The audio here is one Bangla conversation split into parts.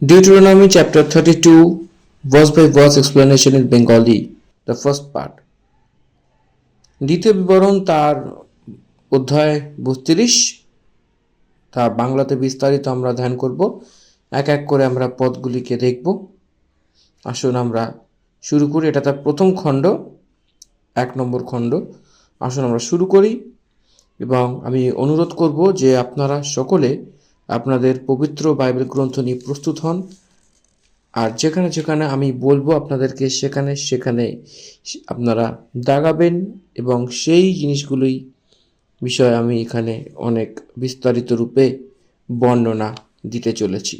Deuteronomy chapter 32, verse by verse explanation in Bengali, the first part. দ্বিতীয় বিবরণ তার অধ্যায় 32, তা বাংলাতে বিস্তারিত আমরা ধ্যান করব। এক এক করে আমরা পদগুলিকে দেখব। আসুন আমরা শুরু করি। এটা তার প্রথম খণ্ড, 1 নম্বর খণ্ড। আসুন আমরা শুরু করি এবং আমি অনুরোধ করব যে আপনারা সকলে আপনাদের পবিত্র বাইবেল গ্রন্থ নিয়ে প্রস্তুত হন। আর যেখানে যেখানে আমি বলবো আপনাদেরকে সেখানে সেখানে আপনারা দাগাবেন এবং সেই জিনিসগুলোই বিষয়ে আমি এখানে অনেক বিস্তারিত রূপে বর্ণনা দিতে চলেছি।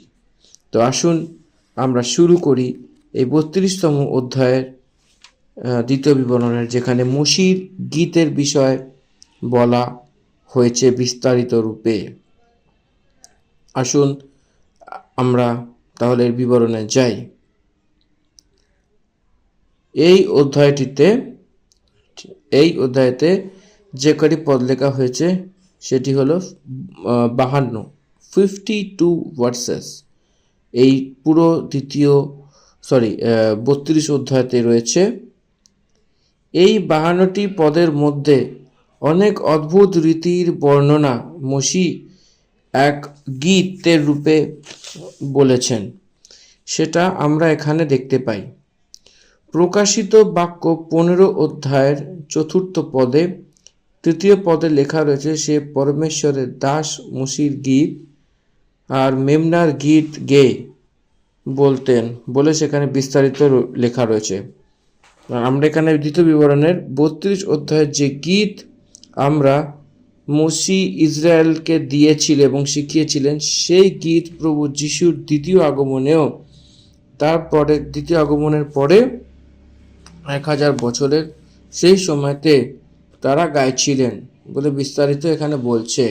তো আসুন আমরা শুরু করি এই 32তম অধ্যায়ের দ্বিতীয় বিবরণের, যেখানে মসির গীতের বিষয় বলা হয়েছে বিস্তারিত রূপে। আসুন আমরা তাহলে এর বিবরণে যাই। এই অধ্যায়তে যে কটি পদ লেখা হয়েছে সেটি হলো 52 ভার্সেস। এই পুরো 32 অধ্যায়তে রয়েছে। এই 52টি পদের মধ্যে অনেক অদ্ভুত রীতির বর্ণনা মসি এক গীতের রূপে বলেছেন, সেটা আমরা এখানে দেখতে পাই। প্রকাশিত বাক্য 15 অধ্যায়ের 4th পদে 3য় পদে লেখা রয়েছে, সে পরমেশ্বরের দাস মসির গীত আর মেমনার গীত গেয়ে বলতেন বলে সেখানে বিস্তারিত লেখা রয়েছে। আমরা এখানে দ্বিতীয় বিবরণের 32 অধ্যায়ের যে গীত আমরা মসি ইসরায়েলকে দিয়েছিলেন এবং শিখিয়েছিলেন, সেই গীত প্রভু যিশুর দ্বিতীয় আগমনেও, তারপরে দ্বিতীয় আগমনের পরে 1000 বছরের সেই সময়তে তারা গাইছিলেন বলে বিস্তারিত এখানে বলছে।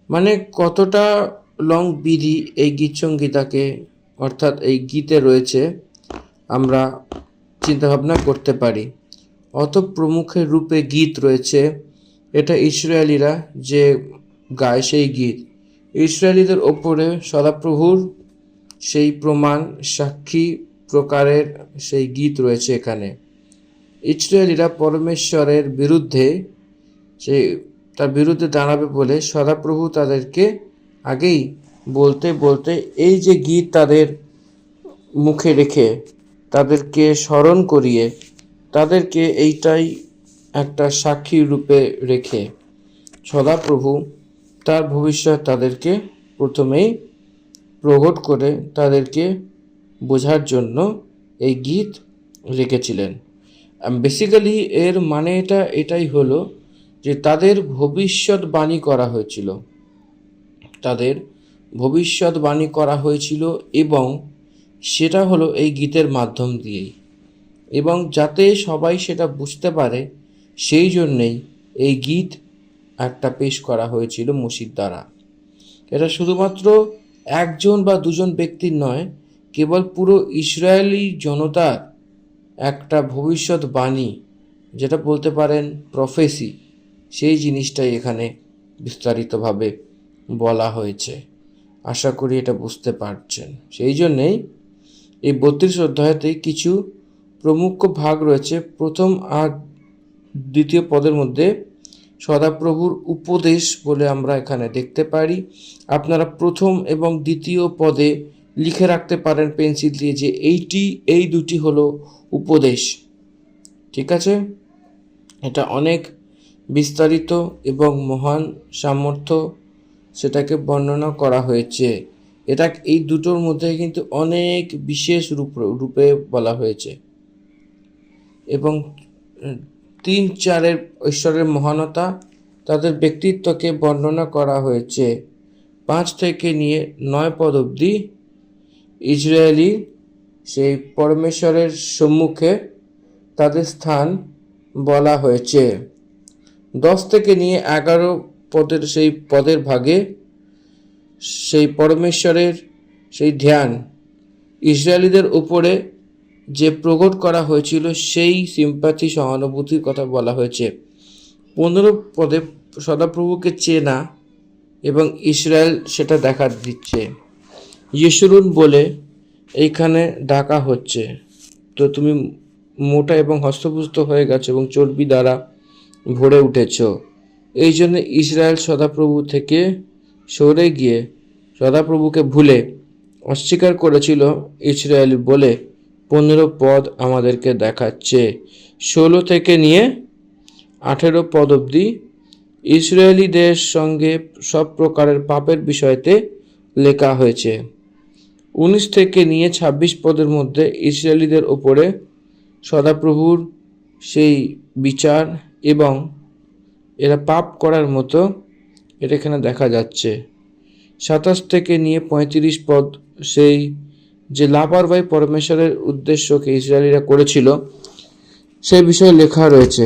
মানে কতটা লং বিধি এই গীত সঙ্গীতাকে অর্থাৎ এই গীতে রয়েছে আমরা চিন্তাভাবনা করতে পারি। অত প্রমুখের রূপে গীত রয়েছে। এটা ইসরায়েলিরা যে গায় সেই গীত, ইসরায়েলিদের ওপরে সদাপ্রভুর সেই প্রমাণ সাক্ষী প্রকারের সেই গীত রয়েছে এখানে। ইসরায়েলিরা পরমেশ্বরের বিরুদ্ধে তার বিরুদ্ধে দাঁড়াবে বলে সদাপ্রভু তাদেরকে আগেই বলতে এই যে গীত তাদের মুখে রেখে তাদেরকে স্মরণ করিয়ে তাদেরকে এইটাই একটা সাক্ষী রূপে রেখে সদাপ্রভু তার ভবিষ্যৎ তাদেরকে প্রথমেই প্রকট করে তাদেরকে বোঝার জন্য এই গীত রেখেছিলেন। বেসিক্যালি এর মানে এটাই হলো যে তাদের ভবিষ্যৎবাণী করা হয়েছিল, এবং সেটা হলো এই গীতের মাধ্যম দিয়েই, এবং যাতে সবাই সেটা বুঝতে পারে সেই জন্যেই এই গীত একটা পেশ করা হয়েছিল মসির দ্বারা। এটা শুধুমাত্র একজন বা দুজন ব্যক্তির নয়, কেবল পুরো ইসরায়েলি জনতার একটা ভবিষ্যৎবাণী, যেটা বলতে পারেন প্রফেসি, সেই জিনিসটাই এখানে বিস্তারিতভাবে বলা হয়েছে। আশা করি এটা বুঝতে পারছেন। সেই জন্যেই এই 32 অধ্যায়তে কিছু প্রমুখ ভাগ রয়েছে। প্রথম আর দ্বিতীয় পদের মধ্যে সদাপ্রভুর উপদেশ বলে আমরা এখানে দেখতে পারি। আপনারা প্রথম এবং দ্বিতীয় পদে লিখে রাখতে পারেন পেন্সিল দিয়ে যে এই দুটি হলো উপদেশ। ঠিক আছে, এটা অনেক বিস্তারিত এবং মহান সামর্থ্য সেটাকে বর্ণনা করা হয়েছে। এটা এই দুটোর মধ্যে কিন্তু অনেক বিশেষ রূপে বলা হয়েছে, এবং 3-4 ঈশ্বরের মহানতা, তাদের ব্যক্তিত্বকে বর্ণনা করা হয়েছে। 5 থেকে নিয়ে 9 পদ অবধি ইসরায়েলি সেই পরমেশ্বরের সম্মুখে তাদের স্থান বলা হয়েছে। 10 থেকে নিয়ে 11 পদের সেই পদের ভাগে সেই পরমেশ্বরের সেই ধ্যান ইসরায়েলিদের উপরে যে প্রকট করা হয়েছিল সেই সিম্প্যাথি সহানুভূতির কথা বলা হয়েছে। 15 পদে সদাপ্রভুকে চেনা এবং ইসরায়েল সেটা দেখা দিচ্ছে। ইয়েশুরুন বলে এইখানে ডাকা হচ্ছে। তো তুমি মোটা এবং হস্তপুষ্ট হয়ে গেছো এবং চর্বি দ্বারা ভরে উঠেছ। এই জন্য ইসরায়েল সদাপ্রভু থেকে সরে গিয়ে সদাপ্রভুকে ভুলে অস্বীকার করেছিল। ইসরায়েল বলে 15 পদ আমাদেরকে দেখাচ্ছে। 16 থেকে নিয়ে 18 পদ অবধি ইসরায়েলিদের সঙ্গে সব প্রকারের পাপের বিষয়তে লেখা হয়েছে। 19 থেকে নিয়ে 26 পদের মধ্যে ইসরায়েলিদের ওপরে সদাপ্রভুর সেই বিচার এবং এরা পাপ করার মতো এটা এখানে দেখা যাচ্ছে। 27 থেকে নিয়ে 35 পদ সেই যে লাপারবাহী পরমেশ্বরের উদ্দেশ্যকে ইসরায়েলিরা করেছিল সেই বিষয়ে লেখা রয়েছে।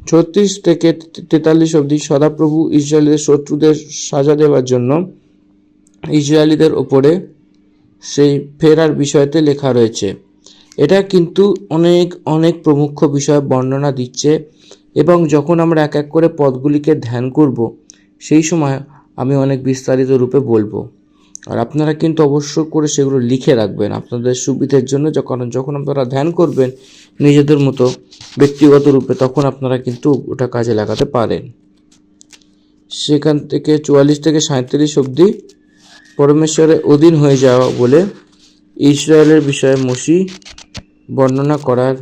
36 থেকে 43 অবধি সদাপ্রভু ইসরায়েলের শত্রুদের সাজা দেওয়ার জন্য ইসরায়েলিদের ওপরে সেই ফেরার বিষয়তে লেখা রয়েছে। এটা কিন্তু অনেক অনেক প্রমুখ বিষয় বর্ণনা দিচ্ছে এবং যখন আমরা এক এক করে পদগুলিকে ধ্যান করব সেই সময় আমি অনেক বিস্তারিত রূপে বলবো। আর আপনারা কিন্তু অবশ্য করে সেগুলো লিখে রাখবেন আপনাদের সুবিধের জন্য। যখন আপনারা ধ্যান করবেন নিজেদের মতো ব্যক্তিগত রূপে তখন আপনারা কিন্তু ওটা কাজে লাগাতে পারেন। সেখান থেকে 44 থেকে 37 অবধি পরমেশ্বরের অধীন হয়ে যাওয়া বলে ইসরায়েলের বিষয়ে মসি বর্ণনা করার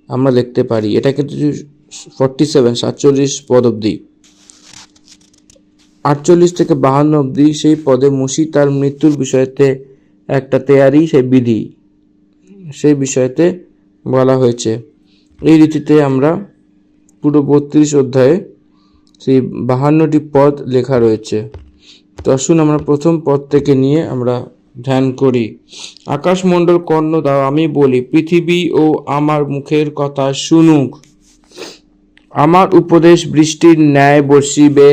আমরা দেখতে পারি। এটা কিন্তু 47 পদ অবধি। 48 থেকে 52 অবধি সেই পদে মসি তার মৃত্যুর বিষয়তে একটা তেয়ারি সেই বিধি সেই বিষয়তে বলা হয়েছে। এই রীতিতে আমরা পুরো 32 অধ্যায়ে সেই 52টি পদ লেখা রয়েছে। তো আসুন আমরা প্রথম পদ থেকে নিয়ে আমরা ধ্যান করি। আকাশমণ্ডল কর্ণ দাও, আমি বলি, পৃথিবী ও আমার মুখের কথা শুনুক। আমার উপদেশ বৃষ্টির ন্যায় বর্ষিবে,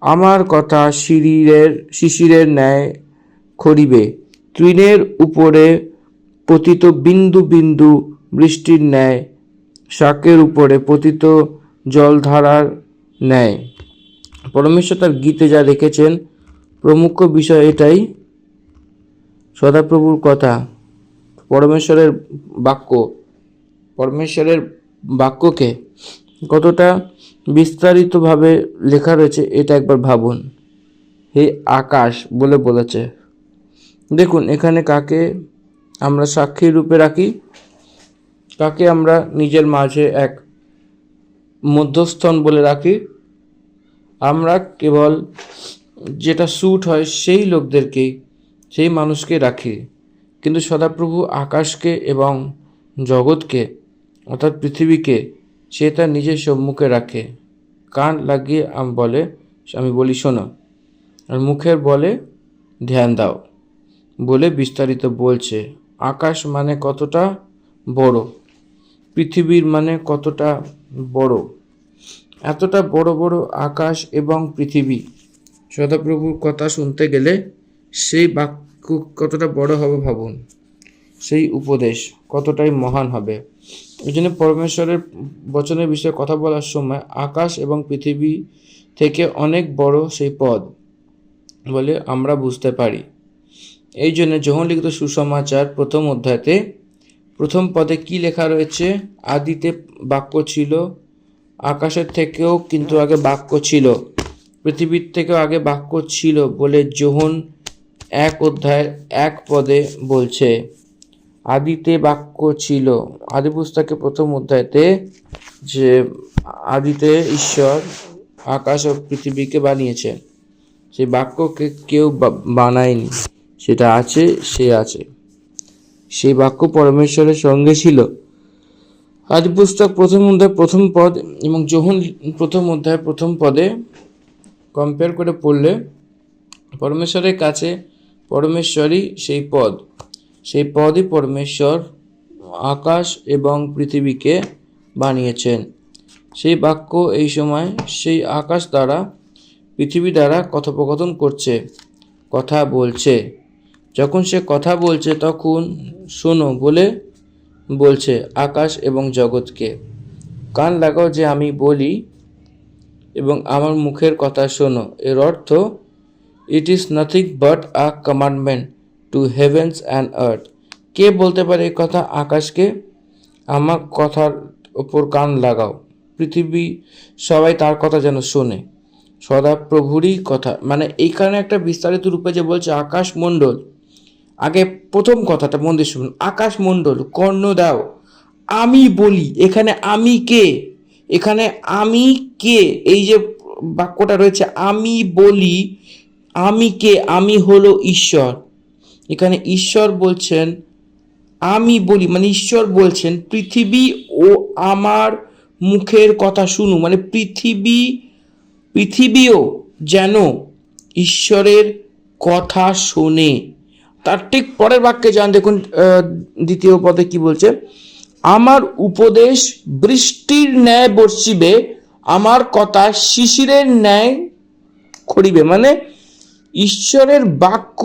আমার কথা শিশিরের ন্যায় খড়িবে। তৃণের উপরে পতিত বিন্দু বিন্দু বৃষ্টির ন্যায়, শাকের উপরে পতিত জলধারার ন্যায়। পরমেশ্বর তার গীতে যা রেখেছেন প্রমুখ বিষয় এটাই। সদাপ্রভুর কথা, পরমেশ্বরের বাক্যকে কতটা বিস্তারিতভাবে লেখা রয়েছে এটা একবার ভাবুন। হে আকাশ বলে বলেছে। দেখুন এখানে কাকে আমরা সাক্ষী রূপে রাখি, কাকে আমরা নিজের মাঝে এক মধ্যস্থন বলে রাখি। আমরা কেবল যেটা স্যুট হয় সেই লোকদেরকেই, সেই মানুষকে রাখি। কিন্তু সদাপ্রভু আকাশকে এবং জগৎকে অর্থাৎ পৃথিবীকে সে তার নিজের সম্মুখে রাখে। কান লাগিয়ে আমি বলি শোনো, আর মুখের বলে ধ্যান দাও বলে বিস্তারিত বলছে। আকাশ মানে কতটা বড়, পৃথিবীর মানে কতটা বড়, এতটা বড় বড় আকাশ এবং পৃথিবী। সদাপ্রভুর কথা শুনতে গেলে সেই বাক্য কতটা বড় হবে ভাবুন, সেই উপদেশ কতটাই মহান হবে। এই জন্য পরমেশ্বরের বচনের বিষয়ে কথা বলার সময় আকাশ এবং পৃথিবী থেকে অনেক বড় সেই পদ বলে আমরা বুঝতে পারি। এই জন্য যোহন লিখিত সুসমাচার প্রথম অধ্যায়তে প্রথম পদে কি লেখা রয়েছে? আদিতে বাক্য ছিল, আকাশের থেকেও কিন্তু আগে বাক্য ছিল, পৃথিবীর থেকেও আগে বাক্য ছিল বলে যোহন 1 অধ্যায়ের 1 পদে বলছে। আদিতে বাক্য ছিল, আদি পুস্তকে প্রথম অধ্যায়তে যে আদিতে ঈশ্বর আকাশ ও পৃথিবীকে বানিয়েছেন, সেই বাক্যকে কেউ বানায়নি, সেটা আছে, সে আছে, সেই বাক্য পরমেশ্বরের সঙ্গে ছিল। আদি পুস্তক প্রথম অধ্যায় প্রথম পদ এবং যোহন প্রথম অধ্যায় প্রথম পদে কম্পেয়ার করে পড়লে পরমেশ্বরের কাছে পরমেশ্বরই সেই পদ, সেই পদই পরমেশ্বর আকাশ এবং পৃথিবীকে বানিয়েছেন। সেই বাক্য এই সময় সেই আকাশ দ্বারা পৃথিবী দ্বারা কথোপকথন করছে, কথা বলছে। যখন সে কথা বলছে তখন শোনো বলে বলছে আকাশ এবং জগৎকে। কান লাগাও যে আমি বলি এবং আমার মুখের কথা শোনো। এর অর্থ it is nothing but a commandment to heavens and earth. কে বলতে পারে এই কথা? আকাশকে, আমার কথার ওপর কান লাগাও, পৃথিবী সবাই তার কথা যেন শোনে। সদাপ্রভুরই কথা, মানে এইখানে একটা বিস্তারিত রূপে যে বলছে আকাশমণ্ডল, আগে প্রথম কথাটা মন দিয়ে শুনুন, আকাশমণ্ডল কর্ণ দাও, আমি বলি। এখানে আমি কে? এখানে আমি কে? এই যে বাক্যটা রয়েছে আমি বলি, আমি কে? আমি হলো ঈশ্বর। এখানে ঈশ্বর বলছেন আমি বলি, মানে ঈশ্বর বলছেন পৃথিবী ও আমার মুখের কথা শুনু, মানে পৃথিবীও যেন ঈশ্বরের কথা শোনে। তার ঠিক পরের বাক্যে যান, দেখুন দ্বিতীয় পদে কি বলছে, আমার উপদেশ বৃষ্টির ন্যায় বর্ষিবে, আমার কথা শিশিরের ন্যায় খড়িবে। মানে ঈশ্বরের বাক্য,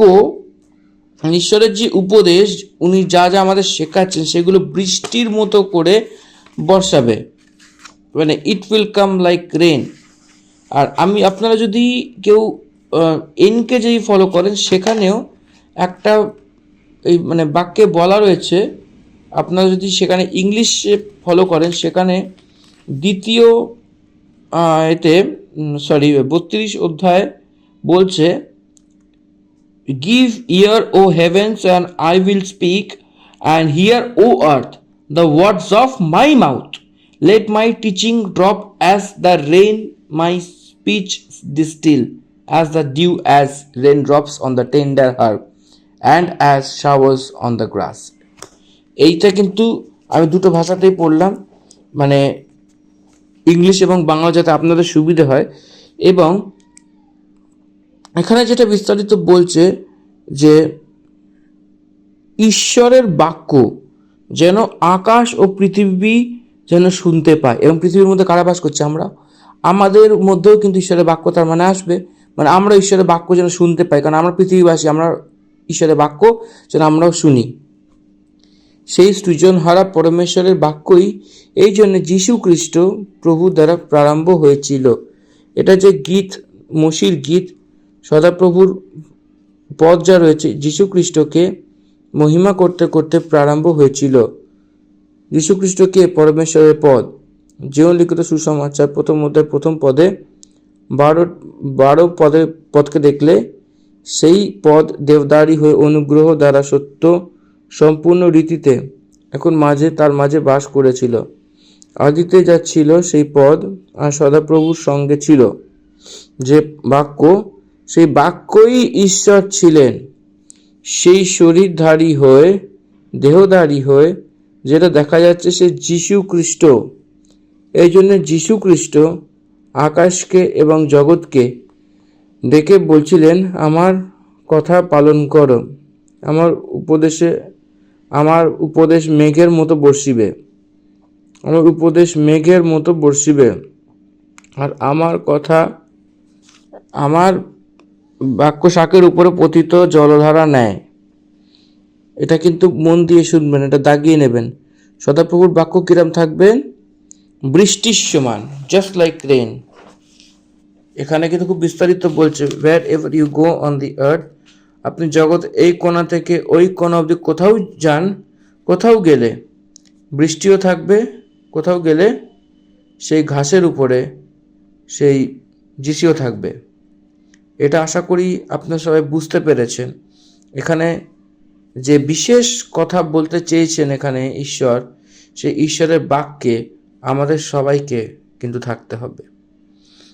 ঈশ্বরের যে উপদেশ, উনি যা যা আমাদের শেখাচ্ছেন সেগুলো বৃষ্টির মতো করে বর্ষাবে, মানে it will come like rain. আর আপনারা যদি কেউ এনকে যদি ফলো করেন, সেখানেও একটা এই মানে বাক্যে বলা রয়েছে, আপনারা যদি সেখানে ইংলিশে ফলো করেন, সেখানে দ্বিতীয় এতে 32 অধ্যায় বলছে, give ear O heavens and I will speak, and hear O earth the words of my mouth, let my teaching drop as the rain, my speech distill as the dew, as raindrops on the tender herb, and as showers on the grass. এইটা কিন্তু আমি দুটো ভাষাতেই পড়লাম, মানে ইংলিশ এবং বাংলা, যাতে আপনাদের সুবিধে হয়। এবং এখানে যেটা বিস্তারিত বলছে যে ঈশ্বরের বাক্য যেন আকাশ ও পৃথিবী যেন শুনতে পায়। এবং পৃথিবীর মধ্যে কারা বাস করছে? আমরা। আমাদের মধ্যেও কিন্তু ঈশ্বরের বাক্য তার মানে আসবে, মানে আমরা ঈশ্বরের বাক্য যেন শুনতে পাই, কারণ আমরা পৃথিবীবাসী, আমরা ঈশ্বরের বাক্য যেন আমরাও শুনি। সেই সৃজনহারা পরমেশ্বরের বাক্যই এই জন্য যীশু খ্রিস্ট প্রভু দ্বারা প্রারম্ভ হয়েছিল। এটা যে গীত, মসির গীত, সদাপ্রভুর পদ যা রয়েছে, যীশু খ্রিস্টকে মহিমা করতে করতে প্রারম্ভ হয়েছিল। যীশু খ্রিস্টকে পরমেশ্বরের পদ, যেও লিখিত সুসমাচার প্রথম অধ্যায় প্রথম পদে 12 পদকে দেখলে, সেই পদ দেবদারি হয়ে অনুগ্রহ দ্বারা সত্য সম্পূর্ণ রীতিতে এখন তার মাঝে বাস করেছিল। আদিতে যা ছিল সেই পদ আর সদাপ্রভুর সঙ্গে ছিল যে বাক্য, সেই বাক্যই ঈশ্বর ছিলেন। সেই শরীরধারী হয়ে, দেহধারী হয়ে যেটা দেখা যাচ্ছে সে যীশু খ্রিস্ট। এই জন্য যীশু খ্রিস্ট আকাশকে এবং জগৎকে ডেকে বলছিলেন, আমার কথা পালন করো, আমার উপদেশ মেঘের মতো বর্ষিবে, আমার উপদেশ মেঘের মতো বর্ষিবে, আর আমার কথা, আমার বাক্য শাকের উপরে পতিত জলধারা নেয়। এটা কিন্তু মন দিয়ে শুনবেন, এটা দাগিয়ে নেবেন। সদাপ্রভুর বাক্য কিরম থাকবেন? বৃষ্টির সমান, জাস্ট লাইক রেন। এখানে কিন্তু খুব বিস্তারিত বলছে, where ever you go on the earth, আপনি জগৎ এই কোণা থেকে ওই কোণা অবধি কোথাও যান, কোথাও গেলে বৃষ্টিও থাকবে, কোথাও গেলে সেই ঘাসের উপরে সেই যিশুও থাকবে। এটা আশা করি আপনারা সবাই বুঝতে পেরেছেন। এখানে যে বিশেষ কথা বলতে চেয়েছেন এখানে ঈশ্বর, সেই ঈশ্বরের বাক্যে আমাদের সবাইকে কিন্তু থাকতে হবে।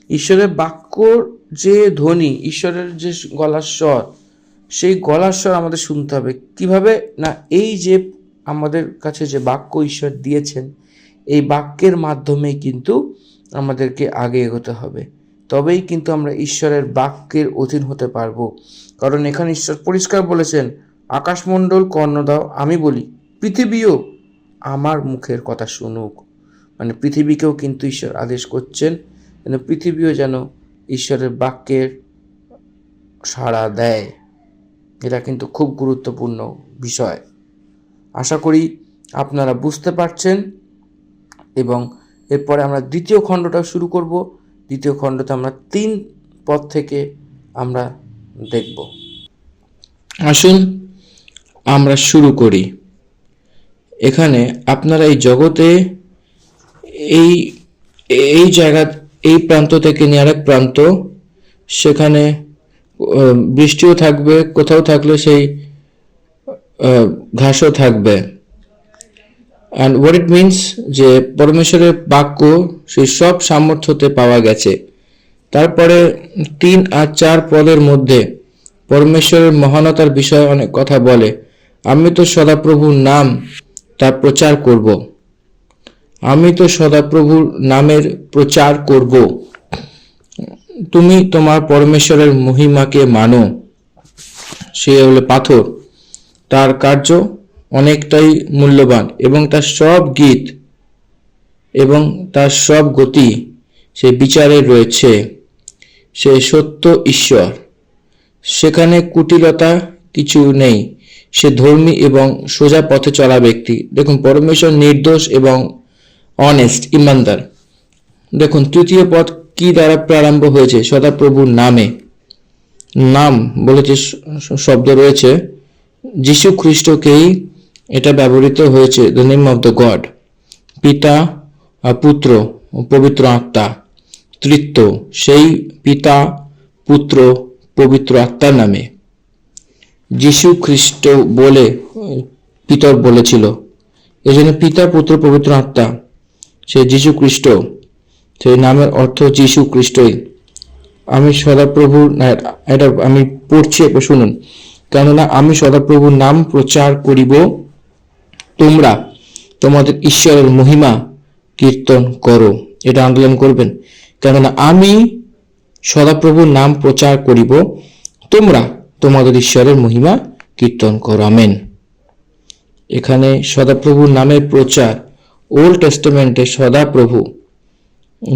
ঈশ্বরের বাক্যর যে ধ্বনি, ঈশ্বরের যে গলার স্বর, সেই গলার স্বর আমাদের শুনতে হবে। কিভাবে না, এই যে আমাদের কাছে যে বাক্য ঈশ্বর দিয়েছেন, এই বাক্যের মাধ্যমে কিন্তু আমাদেরকে আগে এগোতে হবে, তবেই কিন্তু আমরা ঈশ্বরের বাক্যের অধীন হতে পারবো। কারণ এখানে ঈশ্বর পরিষ্কার বলেছেন, আকাশমণ্ডল কর্ণ দাও, আমি বলি, পৃথিবীও আমার মুখের কথা শুনুক। মানে পৃথিবীকেও কিন্তু ঈশ্বর আদেশ করছেন যেন পৃথিবীও যেন ঈশ্বরের বাক্যের সাড়া দেয়। এটা কিন্তু খুব গুরুত্বপূর্ণ বিষয়। আশা করি আপনারা বুঝতে পারছেন। এবং এরপরে আমরা দ্বিতীয় খণ্ডটা শুরু করব। দ্বিতীয় খণ্ডতে আমরা 3 পদ থেকে আমরা দেখব। আসুন আমরা শুরু করি। এখানে আপনারা এই জগতে এই এই জায়গা, এই প্রান্ত থেকে নিয়ে আরেক প্রান্ত, সেখানে বৃষ্টিও থাকবে, কোথাও থাকলে সেই ঘাসও থাকবে। অ্যান্ড হোয়াট ইট মিনস, যে পরমেশ্বরের বাক্য সেই সব সামর্থ্যতে পাওয়া গেছে। তারপরে 3 আর 4 পদের মধ্যে পরমেশ্বরের মহানতার বিষয়ে অনেক কথা বলে। আমি তো সদাপ্রভুর নাম তার প্রচার করব, আমি তো সদাপ্রভুর নামের প্রচার করব। তুমি তোমার পরমেশ্বরের মহিমাকে মানো। সে হলো পাথর, তার কার্য অনেকটাই মূল্যবান এবং তার সব গীত এবং তার সব গতি সে বিচারে রয়েছে। সে সত্য ঈশ্বর, সেখানে কুটিলতা কিছু নেই। সে ধর্মী এবং সোজা পথে চলা ব্যক্তি। দেখুন, পরমেশ্বর নির্দোষ এবং অনেস্ট, ইমানদার। দেখুন, 3য় পদ কি দ্বারা প্রারম্ভ হয়েছে? সদাপ্রভুর নামে। নাম বলে যে শব্দ রয়েছে, যীশু খ্রিস্টকেই এটা ব্যবহৃত হয়েছে, the name of the god. পিতা, পুত্র, পবিত্র আত্মা, তৃত্ব, সেই পিতা, পুত্র, পবিত্র আত্মার নামে যীশু খ্রিস্ট বলে পিতর বলেছিল। এই জন্য পিতা, পুত্র, পবিত্র আত্মা, সে যীশু খ্রিস্ট, সেই নামের অর্থ যীশু খ্রিস্টই। আমি সদাপ্রভুর, এটা আমি পড়ছি, একবার শুনুন। কেননা আমি সদাপ্রভুর নাম প্রচার করিব, তোমরা তোমাদের ঈশ্বরের মহিমা কীর্তন করো। এটা আন্দোলন করবেন। কেননা আমি সদাপ্রভুর নাম প্রচার করিব, তোমরা তোমাদের ঈশ্বরের মহিমা কীর্তন করো। আমেন। এখানে সদাপ্রভুর নামের প্রচার, ওল্ড টেস্টামেন্টে সদাপ্রভু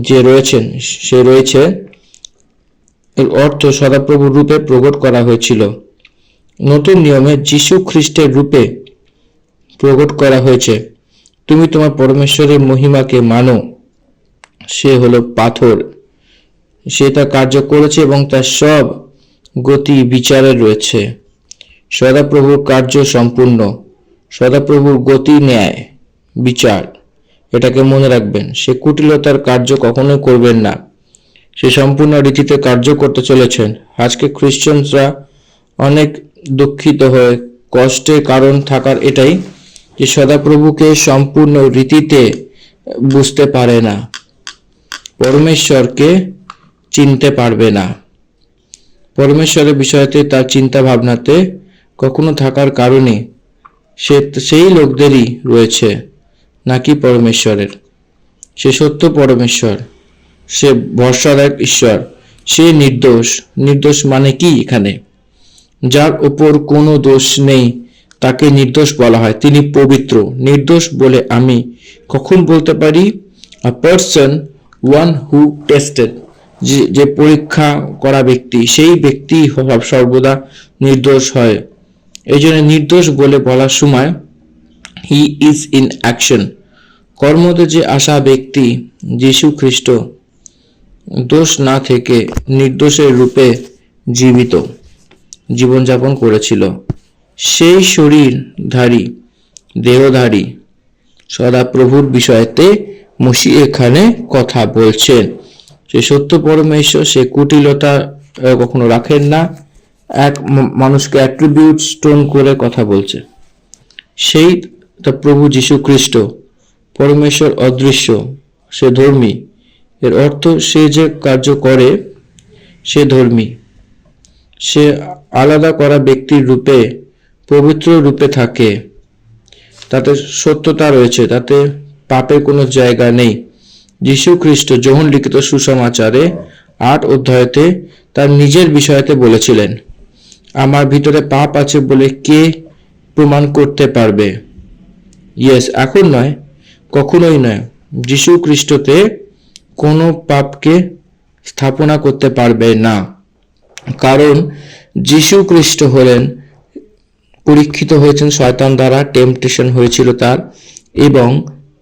যে রয়েছেন, সে রয়েছে, এর অর্থ সদাপ্রভুর রূপে প্রকট করা হয়েছিল। নতুন নিয়মে যীশু খ্রিস্টের রূপে প্রকট করা হয়েছে। তুমি তোমার পরমেশ্বরের মহিমাকে মানো। সে হলো পাথর, সে তার কার্য করেছে এবং তার সব গতি বিচারে রয়েছে। সদাপ্রভুর কার্য সম্পূর্ণ, সদাপ্রভুর গতি ন্যায় বিচার, এটাকে মনে রাখবেন। সে কুটিলতার কার্য কখনোই করবেন না, সে সম্পূর্ণ রীতিতে কার্য করতে চলেছেন। আজকে খ্রিস্টানরা অনেক দুঃখিত হয়ে কষ্টের কারণ থাকার এটাই যে সদাপ্রভুকে সম্পূর্ণ রীতিতে বুঝতে পারে না, পরমেশ্বরকে চিনতে পারবে না। পরমেশ্বরের বিষয়তে তার চিন্তা ভাবনাতে কখনো থাকার কারণে সেই লোকদেরই রয়েছে, নাকি পরমেশ্বরের। সে সত্য পরমেশ্বর, সে ভরসাদায়ক ঈশ্বর, সে নির্দোষ। নির্দোষ মানে কি? এখানে যার উপর কোনো দোষ নেই তাকে নির্দোষ বলা হয়। তিনি পবিত্র। নির্দোষ বলে আমি কখন বলতে পারি? A person, one who tested, যে পরীক্ষা করা ব্যক্তি, সেই ব্যক্তি সর্বদা নির্দোষ হয়। এই জন্য নির্দোষ বলে বলার সময় হি ইজ ইন অ্যাকশন, কর্মতে যে আসা ব্যক্তি যীশু খ্রিস্ট দোষ না থেকে নির্দোষের রূপে জীবনযাপন করেছিল। সেই শরীরধারী, দেহধারী সদাপ্রভুর বিষয়তে মসি এখানে কথা বলছেন। সে সত্য পরমেশ্বর, সে কুটিলতা কখনো রাখেন না। এক মানুষকে অ্যাট্রিবিউট স্টোন করে কথা বলছে। সেই প্রভু যীশু খ্রিস্ট, পরমেশ্বর অদৃশ্য, সে ধর্মী। এর অর্থ সে যে কার্য করে সে ধর্মী। সে আলাদা করা ব্যক্তির রূপে, পবিত্র রূপে থাকে। তাতে সত্যতা রয়েছে, তাতে পাপের কোনো জায়গা নেই। যীশু খ্রিস্ট যোহন লিখিত সুসমাচারে 8 অধ্যায়তে তার নিজের বিষয়তে বলেছিলেন, আমার ভিতরে পাপ আছে বলে কে প্রমাণ করতে পারবে? ইয়েস, এখন নয়, কখনোই নয়। যীশু খ্রিস্টতে কোনো পাপকে স্থাপনা করতে পারবে না, কারণ যীশু খ্রিস্ট হলেন, পরীক্ষিত হয়েছেন শয়তান দ্বারা, টেম্পটেশন হয়েছিল তার, এবং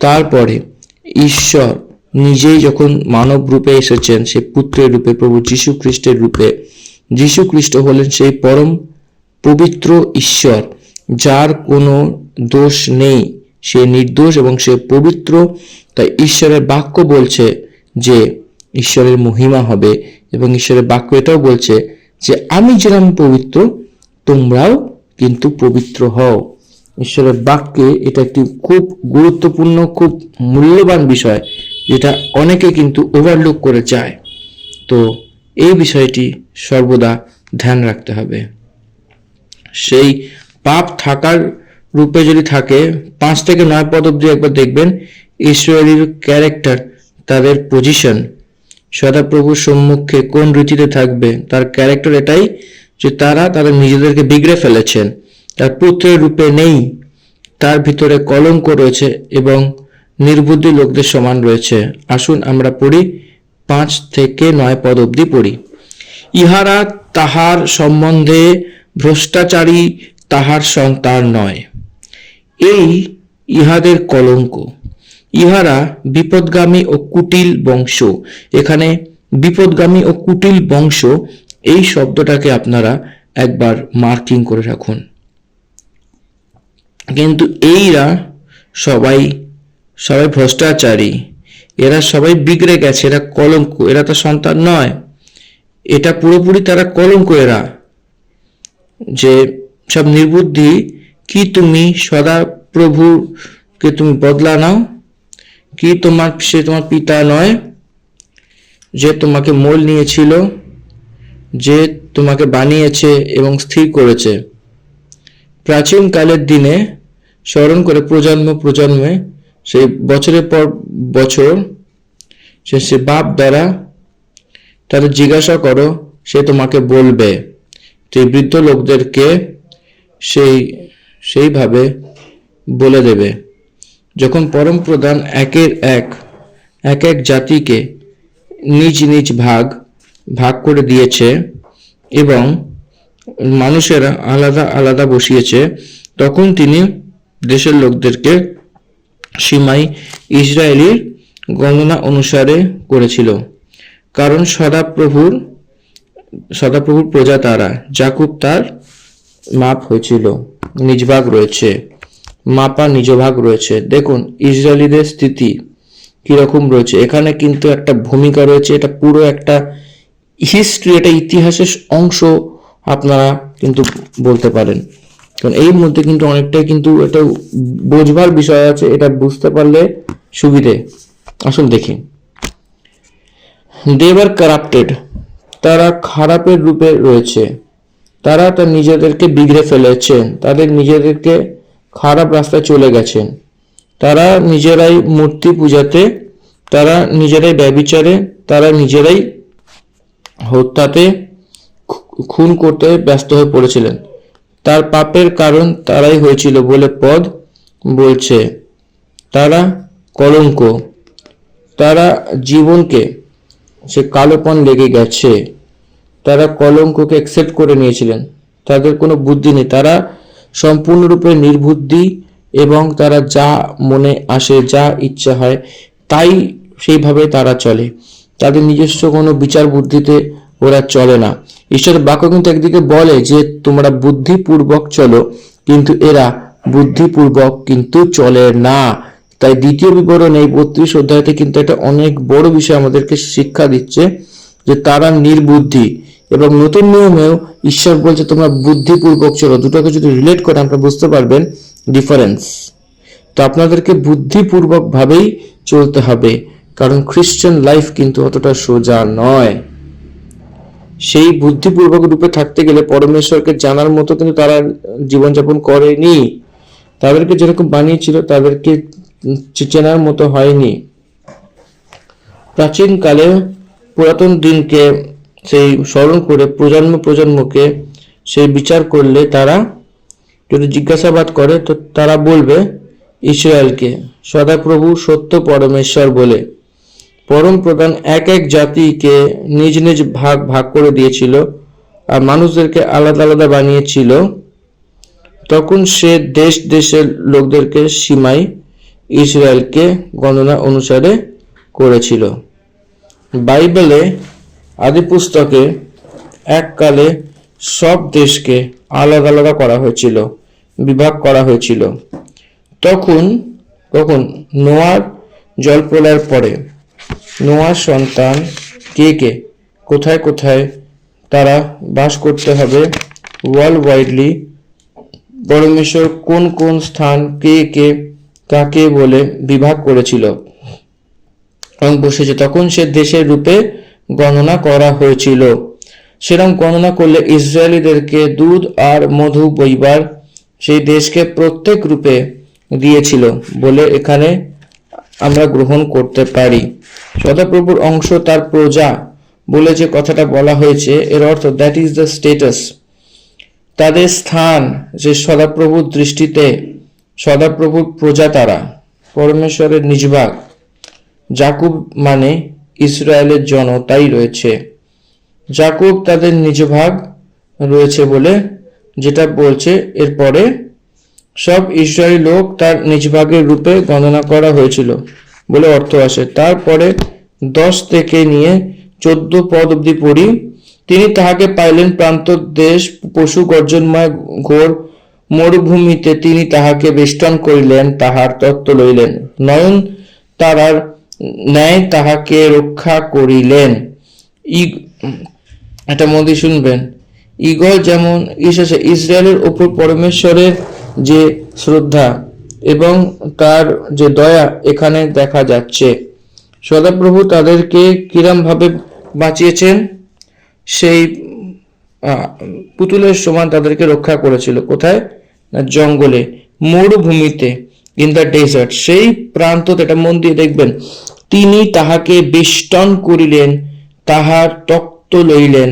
তারপরে ঈশ্বর নিজেই যখন মানব রূপে এসেছেন, সে পুত্রের রূপে, প্রভু যীশু খ্রিস্টের রূপে। যীশু খ্রিস্ট হলেন সেই পরম পবিত্র ঈশ্বর, যার কোনো দোষ নেই, সে নির্দোষ এবং সে পবিত্র। তাই ঈশ্বরের বাক্য বলছে যে ঈশ্বরের মহিমা হবে, এবং ঈশ্বরের বাক্য এটাও বলছে যে আমি যেরকম পবিত্র তোমরাও কিন্তু পবিত্র হও। ঈশ্বরের বাক্যে এটা একটি খুব গুরুত্বপূর্ণ, খুব মূল্যবান বিষয়, যেটা অনেকে কিন্তু ওভারলুক করে যায়। তো এই বিষয়টি সর্বদা ধ্যান রাখতে হবে। সেই পাপ থাকার রূপে যদি থাকে, 5 থেকে 9 পদ অব্দি একবার দেখবেন ইসরায়েলের ক্যারেক্টার, তাদের পজিশন, সদাপ্রভুর সম্মুখে কোন রীতিতে থাকবে, তার ক্যারেক্টার এটাই যে তারা তাদের নিজেদেরকে বিগড়ে ফেলেছেন, তার পুত্রের রূপে নেই, তার ভিতরে কলঙ্ক রয়েছে এবং নির্বুদ্ধি লোকদের সমান রয়েছে। আসুন আমরা পড়ি, 5 থেকে 9 পদ অব্দি পড়ি। ইহারা তাহার সম্বন্ধে ভ্রষ্টাচারী, তাহার সন্তান নয়, এই ইহাদের কলঙ্ক। ইহারা বিপদগামী ও কুটিল বংশ। এখানে বিপদগামী ও কুটিল বংশ, এই শব্দটাকে আপনারা একবার মার্কিং করে রাখুন। কিন্তু এইরা সবাই ভ্রষ্টাচারী, এরা সবাই বিগড়ে গেছে, এরা কলঙ্ক, এরা তো সন্তান নয়, এটা পুরোপুরি তারা কলঙ্ক। এরা যে সব নির্বুদ্ধি, কি তুমি সদা প্রভুকে তুমি বদলা নাও? কি সে তোমার পিতা নয়, যে তোমাকে মোল নিয়েছিল, যে তোমাকে বানিয়েছে এবং স্থির করেছে? প্রাচীন কালের দিনে স্মরণ করে প্রজন্মে সেই বছরের পর বছর সে বাপ দ্বারা তাদের জিজ্ঞাসা করো, সে তোমাকে বলবে। সেই বৃদ্ধ লোকদেরকে সেইভাবে বলে দেবে। যখন পরম প্রধান এক এক জাতিকে নিজ নিজ ভাগ করে দিয়েছে এবং মানুষেরা আলাদা আলাদা বসিয়েছে, তখন তিনি দেশের লোকদেরকে সীমাই ইসরায়েলের গণনা অনুসারে করেছিল। কারণ সদাপ্রভুর প্রজা তারা, যাকুব তার মাপ হয়েছিল, নিজ ভাগ রয়েছে, মাপা নিজ ভাগ রয়েছে। দেখুন ইসরায়েলিদের স্থিতি কিরকম রয়েছে। এখানে কিন্তু একটা ভূমিকা রয়েছে, এটা পুরো একটা হিস্ট্রি, এটা ইতিহাসের অংশ আপনারা কিন্তু বলতে পারেন। কারণ এই মধ্যে কিন্তু অনেকটাই কিন্তু এটা বোঝবার বিষয় আছে, এটা বুঝতে পারলে সুবিধে। আসুন দেখি। দে ওয়ার কারাপ্টেড, তারা খারাপের রূপে রয়েছে, তারা তার নিজেদেরকে বিগড়ে ফেলেছেন, তাদের নিজেদেরকে খারাপ রাস্তায় চলে গেছেন, তারা নিজেরাই মূর্তি পূজাতে, তারা নিজেরাই ব্যভিচারে, তারা নিজেরাই হত্যাতে, খুন করতে ব্যস্ত হয়ে পড়েছিলেন। তার পাপের কারণ তারাই হয়েছিল বলে পদ বলছে। তারা কলঙ্ক, তারা জীবনকে সে কালোপন লেগে গেছে, তারা কলঙ্ককে অ্যাকসেপ্ট করে নিয়েছিলেন, তাদের কোনো বুদ্ধি নেই, তারা সম্পূর্ণরূপে নির্বুদ্ধি এবং তারা যা মনে আসে, যা ইচ্ছা হয় তাই সেইভাবে তারা চলে, তাদের নিজস্ব কোনো বিচার বুদ্ধিতে ওরা চলে না। ঈশ্বরের বাক্য কিন্তু একদিকে বলে যে তোমরা বুদ্ধিপূর্বক চলো, কিন্তু এরা বুদ্ধিপূর্বক কিন্তু চলে না। তাই দ্বিতীয় বিবরণে 32 অধ্যায়তে কিন্তু একটা অনেক বড় বিষয় আমাদেরকে শিক্ষা দিচ্ছে যে তারা নির্বুদ্ধি। এবং নতুন নিয়মেও ঈশ্বর বলছে তোমরা বুদ্ধিপূর্বক চলো। দুটোকে যদি রিলেট করে আমরা বুঝতে পারবেন ডিফারেন্স। তো আপনাদেরকে বুদ্ধিপূর্বক ভাবেই চলতে হবে, কারণ খ্রিস্টান লাইফ কিন্তু অতটা সোজা নয়। সেই বুদ্ধিপূর্বক রূপে থাকতে গেলে পরমেশ্বরকে জানার মতো কিন্তু তারা জীবনযাপন করেনি, তাদেরকে যেরকম বানিয়েছিল তাদেরকে চেনার মতো হয়নি। প্রাচীন কালে পুরাতন দিনকে সেই স্মরণ করে প্রজন্মকে সেই বিচার করলে, তারা যদি জিজ্ঞাসাবাদ করে তো তারা বলবে ইসরায়েলকে সদাপ্রভু সত্য পরমেশ্বর বলে। পরম প্রধান এক জাতিকে নিজ নিজ ভাগ করে দিয়েছিল আর মানুষদেরকে আলাদা আলাদা বানিয়েছিল। তখন সে দেশের লোকদেরকে সীমাই ইসরায়েলকে গণনা অনুসারে করেছিল। বাইবেলে আদি পুস্তকে এককালে সব দেশকে আলাদা আলাদা করা হয়েছিল, বিভাগ করা হয়েছিল। তখন তখন নোয়ার জলপ্রলয়ের পরে নোয়ার সন্তান কে কে কোথায় কোথায় তারা বাস করতে হবে, ওয়ার্ল্ড ওয়াইডলি পরমেশ্বর কোন কোন স্থান কে কে কাকে বলে বিভাগ করেছিল এবং বসেছে, তখন সে দেশের রূপে গণনা করা হয়েছিল। সেরকম গণনা করলে ইসরায়েলিদেরকে দুধ আর মধু বইবার সেই দেশকে প্রত্যেক রূপে দিয়েছিল বলে এখানে আমরা গ্রহণ করতে পারি। সদাপ্রভুর অংশ তার প্রজা বলে যে কথাটা বলা হয়েছে, এর অর্থ দ্যাট ইজ দ্য স্টেটাস, তাদের স্থান, যে সদাপ্রভুর দৃষ্টিতে সদাপ্রভুর প্রজা তারা, পরমেশ্বরের নিজভাগ। যাকুব মানে ইসরায়েলের জনতাই রয়েছে, যাকুব তাদের নিজভাগ রয়েছে বলে যেটা বলছে এরপরে সব ইসরায়েলি লোক তার নিজভাগের রূপে গণনা করা হয়েছিল বলে অর্থ আসে। তারপরে 10 থেকে নিয়ে 14 পদ অব্দি পড়ি। তিনি তাহাকে পাইলেন প্রান্ত দেশ, পশু গর্জনময় ঘোর মরুভূমিতে তিনি তাহাকে বেষ্টন করিলেন, তাহার তত্ত্ব লইলেন, নয়ন তারার ন্যায় তাহাকে রক্ষা করিলেন। এটা মন দিয়ে শুনবেন। ঈগল যেমন ইসরায়েলের ওপর পরমেশ্বরের যে শ্রদ্ধা এবং তার যে দয়া এখানে দেখা যাচ্ছে। সদাপ্রভু তাদেরকে কিরম ভাবে বাঁচিয়েছেন, সেই পুতুলের সমান তাদেরকে রক্ষা করেছিল। কোথায়? না জঙ্গলে, মরুভূমিতে, ইন দ্য ডেজার্ট, সেই প্রান্ততে, এটা মন দিয়ে দেখবেন। তিনি তাহাকে বেষ্টন করিলেন, তাহার তক্ত লইলেন,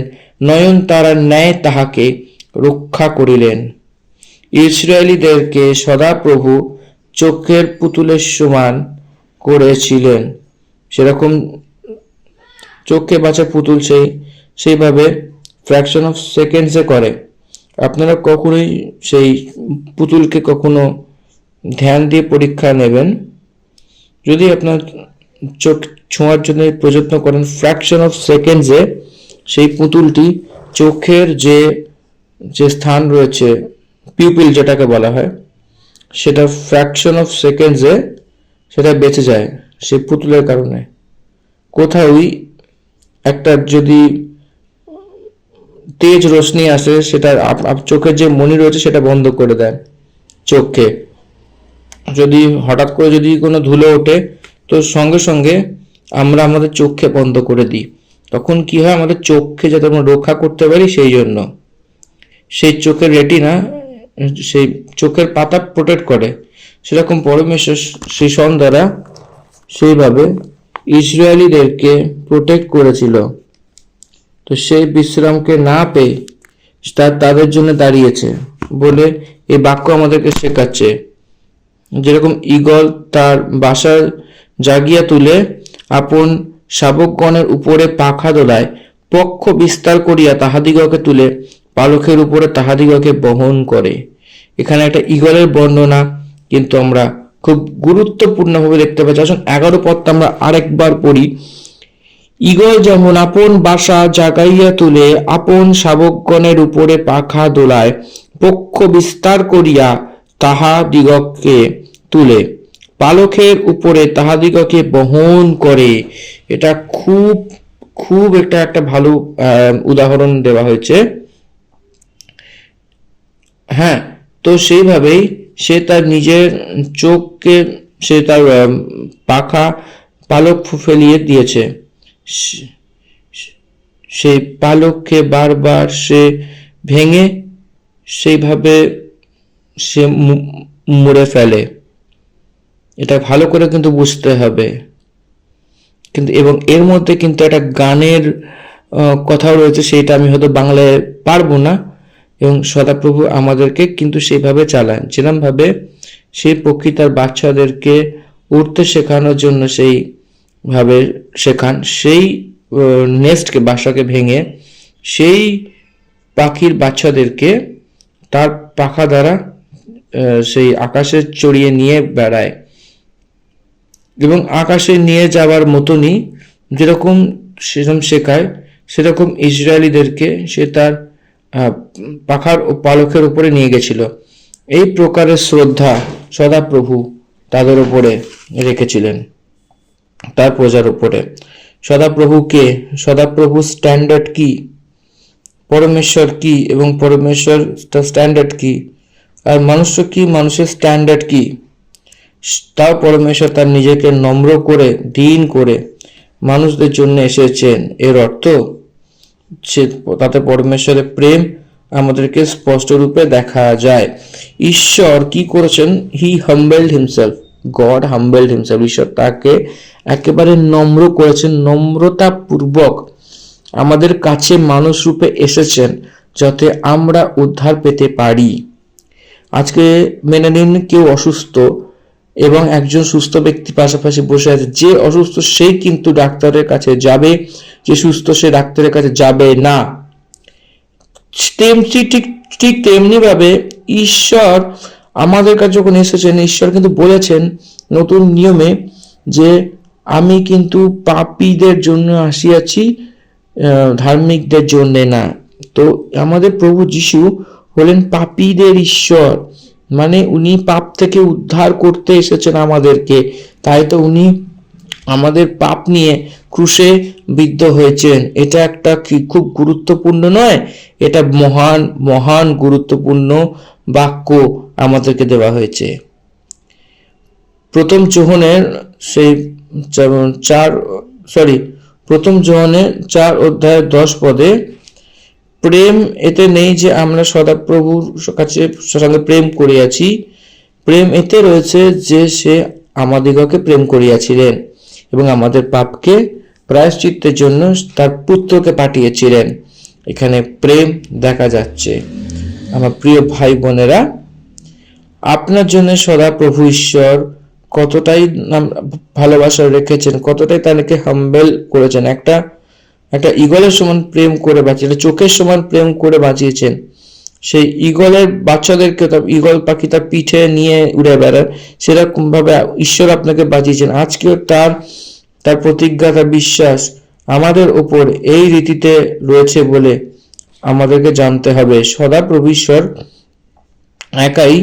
নয়ন তারার ন্যায় তাহাকে রক্ষা করিলেন। ইসরায়েলীদেরকে সদাপ্রভু চোখের পুতুলের সমান করেছিলেন, সেরকম চোখে বাঁচা পুতুল সেইভাবে ফ্র্যাকশন অফ সেকেন্ডসে করে। আপনারা কখনোই সেই পুতুলকে কখনো ধ্যান দিয়ে পরীক্ষা নেবেন, যদি আপনার চোখ ছোঁয়ার জন্য প্রযত্ন করেন, ফ্র্যাকশন অফ সেকেন্ডসে সেই পুতুলটি চোখের যে যে স্থান রয়েছে, পিউপিল যেটাকে বলা হয়, সেটা ফ্র্যাকশন অফ সেকেন্ডসে সেটা বেঁচে যায় সেই পুতুলের কারণে। কোথাও একটা যদি তেজ রোশনি আসে, সেটা চোখের যে মনি রয়েছে সেটা বন্ধ করে দেয় চোখকে। যদি হঠাৎ করে যদি কোনো ধুলো ওঠে, তো সঙ্গে সঙ্গে আমরা আমাদের চোখকে বন্ধ করে দিই। তখন কি হয়, আমাদের চোখকে যাতে আমরা রক্ষা করতে পারি, সেই জন্য সেই চোখের রেটিনা, সেই চোখের পাতা প্রোটেক্ট করে। সেরকম পরমেশ্বর শিশন দ্বারা সেইভাবে ইসরায়েলীদেরকে প্রোটেক্ট করেছিল। তো সেই বিশ্রামকে না পেয়ে তাদের জন্য দাঁড়িয়েছে বলে এই বাক্য আমাদেরকে শেখাচ্ছে। যেরকম ঈগল তার বাসা জাগিয়া তুলে আপন শাবকগণের উপরে পাখা দোলায়, পক্ষ বিস্তার করিয়া তাহাদিগকে তুলে পালকের উপরে তাহাদিগকে বহন করে। এখানে একটা ঈগলের বর্ণনা কিন্তু আমরা খুব গুরুত্বপূর্ণভাবে দেখতে পাচ্ছি। আসুন 11 পদটা আমরা আরেকবার পড়ি। ঈগল যেমন আপন বাসা জাগাইয়া তুলে আপন শাবকগণের উপরে পাখা দোলায়, পক্ষ বিস্তার করিয়া তাহাদিগকে তুলে পালকের উপরে তাহাদিগকে বহন করে। এটা খুব খুব একটা ভালো উদাহরণ দেওয়া হয়েছে। হ্যাঁ, তো সেইভাবেই সে তার নিজের চোখকে, সে তার পালক ফেলিয়ে দিয়েছে। সেই পালককে বারবার সে ভেঙে সেইভাবে সে মুড়ে ফেলে। এটা ভালো করে কিন্তু বুঝতে হবে। কিন্তু এবং এর মধ্যে কিন্তু একটা গানের কথাও রয়েছে, সেটা আমি হয়তো বাংলায় পারবো না। এবং সদাপ্রভু আমাদেরকে কিন্তু সেইভাবে চালান, যেরকম ভাবে সেই পক্ষী তার বাচ্চাদেরকে উড়তে শেখানোর জন্য সেইভাবে শেখান। সেই নেস্টকে, বাসাকে ভেঙে সেই পাখির বাচ্চাদেরকে তার পাখা দ্বারা সেই আকাশে চড়িয়ে নিয়ে বেড়ায়। এবং আকাশে নিয়ে যাওয়ার মতনই যেরকম সেরকম শেখায়, সেরকম ইসরায়েলীদেরকে সে তার পাখার ও পালকের উপরে নিয়ে গেছিল। এই প্রকারের শ্রদ্ধা সদাপ্রভু তাদের উপরে রেখেছিলেন, তার প্রজার উপরে। সদাপ্রভু কে? সদাপ্রভু স্ট্যান্ডার্ড কি, পরমেশ্বর কি এবং পরমেশ্বর স্ট্যান্ডার্ড কি, আর মানুষ কি, মানুষের স্ট্যান্ডার্ড কি। তাও পরমেশ্বর তার নিজেকে নম্র করে দীন করে মানুষদের জন্য এসেছেন। এর অর্থ সে তাতে পরমেশ্বরের প্রেম আমাদেরকে স্পষ্ট রূপে দেখা যায়। ঈশ্বর কি করেছেন? হি হাম্বেলড হিমসেলফ, গড হাম্বেলড হিমসেলফ। ঈশ্বর তাকে একেবারে নম্র করেছেন, নম্রতা পূর্বক আমাদের কাছে মানুষ রূপে এসেছেন যাতে আমরা উদ্ধার পেতে পারি। আজকে মেনে নিন কেউ অসুস্থ এবং একজন সুস্থ ব্যক্তি পাশাপাশি বসে আছে, যে অসুস্থ সেই কিন্তু ডাক্তারের কাছে যাবে, যে সুস্থ সে ডাক্তারের কাছে যাবে না। ঠিক তেমনি ভাবে ঈশ্বর আমাদের কাছে যখন এসেছেন, ঈশ্বর কিন্তু বলেছেন নতুন নিয়মে যে আমি কিন্তু পাপীদের জন্য আসিয়াছি, ধার্মিকদের জন্য না। তো আমাদের প্রভু যিশু হলেন পাপীদের ঈশ্বর, মানে উনি পাপ থেকে উদ্ধার করতে এসেছেন আমাদেরকে। তাই তো উনি আমাদের পাপ নিয়ে ক্রুশে বিদ্ধ হয়েছেন। এটা একটা কি খুব গুরুত্বপূর্ণ নয়? এটা মহান মহান গুরুত্বপূর্ণ বাক্য আমাদেরকে দেওয়া হয়েছে। প্রথম যোহনের সেই প্রথম যোহনের 4 অধ্যায় 10 পদে প্রেম এতে নেই যে আমরা সদাপ্রভুর কাছে সঙ্গে প্রেম করিয়াছি, প্রেম এতে রয়েছে যে সে আমাদিগকে প্রেম করিয়াছিলেন এবং আমাদের পাপকে প্রায়শ্চিত্তের জন্য তার পুত্রকে পাঠিয়েছিলেন। এখানে প্রেম দেখা যাচ্ছে। আমার প্রিয় ভাই বোনেরা, আপনার জন্য সদাপ্রভু ঈশ্বর কতটাই ভালোবাসা রেখেছেন, কতটাই তাকে হাম্বেল করেছেন। একটা ঈগলের সমান প্রেম করে বাঁচিয়েছেন, চোখের সমান প্রেম করে বাঁচিয়েছেন। সেই ঈগলের বাচ্চাদেরকে ঈগল পাখি তার পিঠে নিয়ে উড়ে বেড়ায়, সেরকম ভাবে ঈশ্বর আপনাকে বাঁচিয়েছেন। আজকেও তার প্রতিজ্ঞা, তার বিশ্বাস আমাদের ওপর এই রীতিতে রয়েছে বলে আমাদেরকে জানতে হবে। সদাপ্রভু ঈশ্বর একাই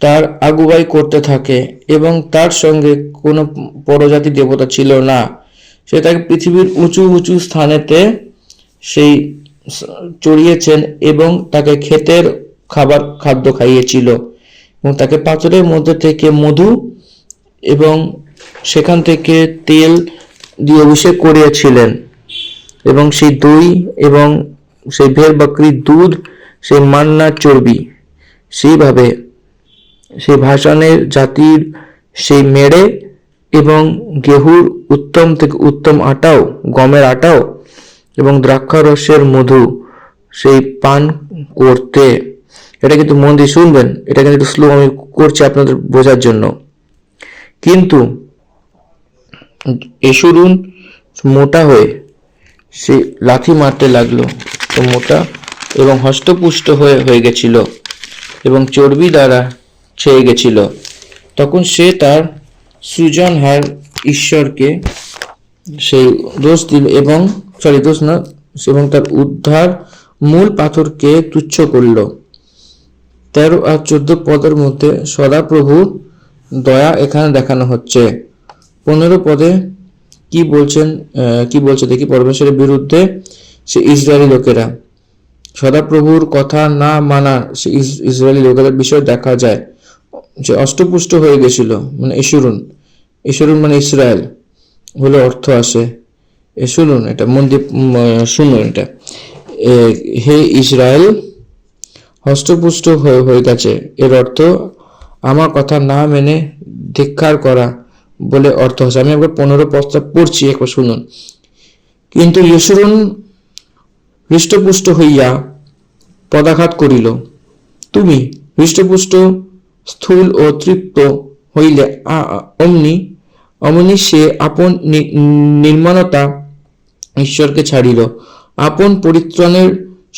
তার আগুয়াই করতে থাকে এবং তার সঙ্গে কোনো পরজাতি দেবতা ছিল না। সে তাকে পৃথিবীর উঁচু উঁচু স্থানেতে সেই চড়িয়েছেন এবং তাকে ক্ষেতের খাদ্য খাইয়েছিল এবং তাকে পাথরের মধ্যে থেকে মধু এবং সেখান থেকে তেল দিয়ে অভিষেক করিয়েছিলেন এবং সেই দই এবং সেই ভেড় বকরির দুধ, সেই মান্নার চর্বি, সেইভাবে সেই ভাসানের জাতির সেই মেড়ে এবং গেহুর উত্তম থেকে উত্তম আটাও, গমের আটাও এবং দ্রাক্ষারসের মধু সেই পান করতে। এটা কিন্তু মন দিয়ে শুনবেন, এটা কিন্তু একটু স্লো আমি করছি আপনাদের বোঝার জন্য। কিন্তু এসুরুন মোটা হয়ে সে লাথি মারতে লাগলো, তো মোটা এবং হষ্টপুষ্ট হয়ে গেছিল এবং চর্বি দ্বারা ছেয়ে গেছিল। তখন সে তার সৃজনহার ঈশ্বরকে সেই দোষ দিল এবং এবং তার উদ্ধার মূল পাথরকে তুচ্ছ করল। 13 আর 14 পদের মধ্যে সদাপ্রভুর দয়া এখানে দেখানো হচ্ছে। 15 পদে কি বলছে দেখি। পরমেশ্বরের বিরুদ্ধে সে ইসরায়েলি লোকেরা, সদাপ্রভুর কথা না মানা সে ইসরায়েলি লোকেদের বিষয় দেখা যায় যে অষ্টপুষ্ট হয়ে গেছিল। মানে ইসরুন মানে ইসরায়েল বলে অর্থ আসে। শুনুন, এটা মন দিয়ে শুনুন, এটা হে ইসরায়েল হষ্টপুষ্ট হয়ে গেছে, এর অর্থ আমার কথা না মেনে ধিক্কার করা বলে অর্থ হচ্ছে। আমি একবার 15 পদটা পড়ছি, একবার শুনুন। কিন্তু ইসরুন হৃষ্টপুষ্ট হইয়া পদাঘাত করিল, তুমি হৃষ্টপুষ্ট স্থূল ও তৃপ্ত হইলে অমনি সে আপন নির্মলতা ঈশ্বরকে ছাড়িল, আপন পরিত্রাণের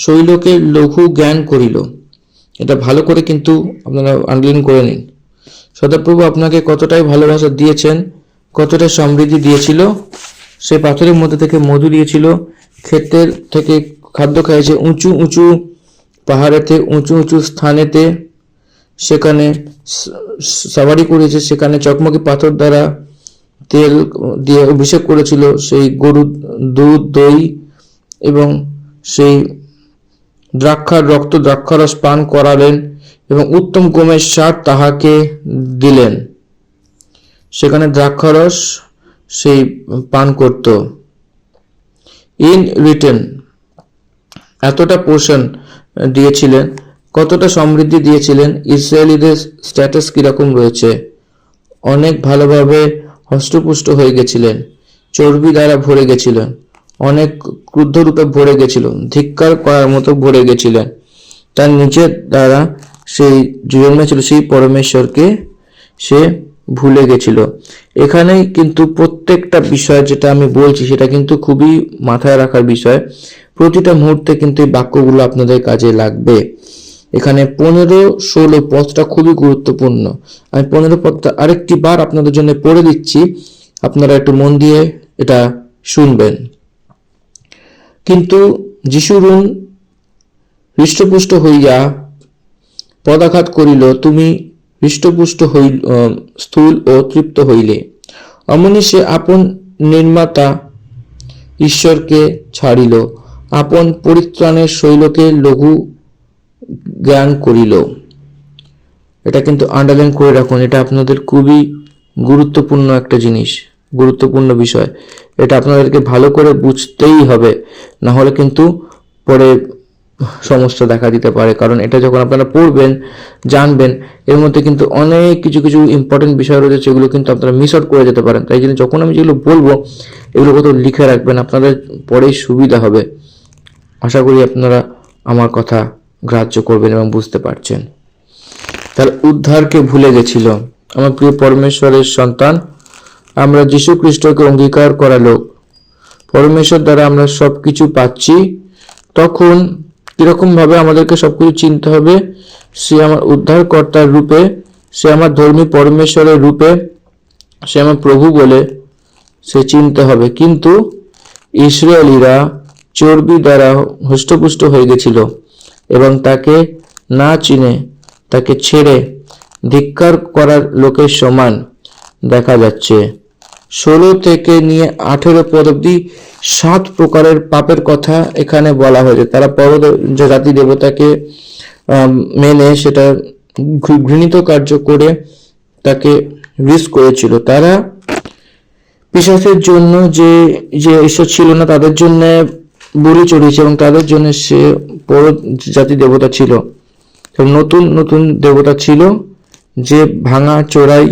শৈলকে লঘু জ্ঞান করিল। এটা ভালো করে কিন্তু আপনারা আন্ডারলাইন করে নিন। সদাপ্রভু আপনাকে কতটাই ভালোবাসা দিয়েছেন, কতটা সমৃদ্ধি দিয়েছিল। সে পাথরের মধ্যে থেকে মধু দিয়েছিল, ক্ষেতের থেকে খাদ্য খাইয়েছে, উঁচু উঁচু পাহাড়েতে, উঁচু উঁচু স্থানেতে সেখানে সাবারি করেছে, সেখানে চকমকি পাথর দ্বারা তেল দিয়ে অভিষেক করেছিল, সেই গরুর দুধ, দই এবং সেই দ্রাক্ষার রক্ত, দ্রাক্ষারস পান করালেন এবং উত্তম গমের সার তাহাকে দিলেন। সেখানে দ্রাক্ষারস সেই পান করত। ইন রিটার্ন এতটা পোষণ দিয়েছিলেন, কতটা সমৃদ্ধি দিয়েছিলেন। ইসরায়েলিদের স্ট্যাটাস কিরকম রয়েছে? অনেক ভালোভাবে হষ্টপুষ্ট হয়ে গেছিলেন, চর্বি দ্বারা ভরে গেছিলেন, অনেক ক্রুদ্ধ রূপে ভরে গেছিল, ধিক্কার করার মতো ভরে গেছিলেন। তার নিজের দ্বারা সেই জন্মেছিল সেই পরমেশ্বরকে সে ভুলে গেছিল। এখানেই কিন্তু প্রত্যেকটা বিষয় যেটা আমি বলছি সেটা কিন্তু খুবই মাথায় রাখার বিষয়। প্রতিটা মুহূর্তে কিন্তু এই বাক্যগুলো আপনাদের কাজে লাগবে। এখানে 15-16 পদটা খুবই গুরুত্বপূর্ণ। আমি 15 পদটা আরেকটি বার আপনাদের জন্য পড়ে দিচ্ছি, আপনারা একটু মন দিয়ে এটা শুনবেন। কিন্তু যিশুরুন হৃষ্টপুষ্ট হইয়া পদাঘাত করিল, তুমি হৃষ্টপুষ্ট হইল, স্থূল ও তৃপ্ত হইলে। অমনি সে আপন নির্মাতা ঈশ্বরকে ছাড়িল, আপন পরিত্রাণের শৈলকে লঘু জ্ঞান করিল। এটা কিন্তু আন্ডারলাইন করে রাখুন, এটা আপনাদের খুবই গুরুত্বপূর্ণ একটা জিনিস, গুরুত্বপূর্ণ বিষয়। এটা আপনাদেরকে ভালো করে বুঝতেই হবে, না হলে কিন্তু পরে সমস্যা দেখা দিতে পারে। কারণ এটা যখন আপনারা পড়বেন, জানবেন, এর মধ্যে কিন্তু অনেক কিছু কিছু ইম্পর্টেন্ট বিষয় রয়েছে, সেগুলো কিন্তু আপনারা মিস আউট করে যেতে পারেন। তাই জন্য যখন আমি যেগুলো বলবো এগুলো কোথাও লিখে রাখবেন, আপনাদের পরেই সুবিধা হবে। আশা করি আপনারা আমার কথা গ্রাহ্য করবেন এবং বুঝতে পারছেন। তার উদ্ধারকে ভুলে গেছিল। আমার প্রিয় পরমেশ্বরের সন্তান, আমরা যীশু খ্রিস্টকে অঙ্গীকার করা লোক, পরমেশ্বর দ্বারা আমরা সবকিছু পাচ্ছি। তখন কিরকম ভাবে আমাদেরকে সবকিছু চিনতে হবে? সে আমার উদ্ধারকর্তার রূপে, সে আমার ধর্মী পরমেশ্বরের রূপে, সে আমার প্রভু বলে সে চিনতে হবে। কিন্তু ইসরায়েলিরা চর্বি দ্বারা হৃষ্টপুষ্ট হয়ে গেছিল এবং তাকে না চিনে তাকে ছেড়ে ধিক্কার করার লোকের সমান দেখা যাচ্ছে। 16 থেকে নিয়ে 18 পদ অব্দি 7 প্রকারের পাপের কথা এখানে বলা হয়েছে। তারা যে জাতি দেবতাকে মেনে সেটা ঘৃণিত কার্য করে তাকে রিস্ক করেছিল। তারা পিশাচের জন্য যে যে ঈশ্বর ছিল না তাদের জন্য বলি চড়িয়েছে এবং তাদের জন্য সে বড় জাতি দেবতা ছিল, নতুন নতুন দেবতা ছিল যে ভাঙা চোরাই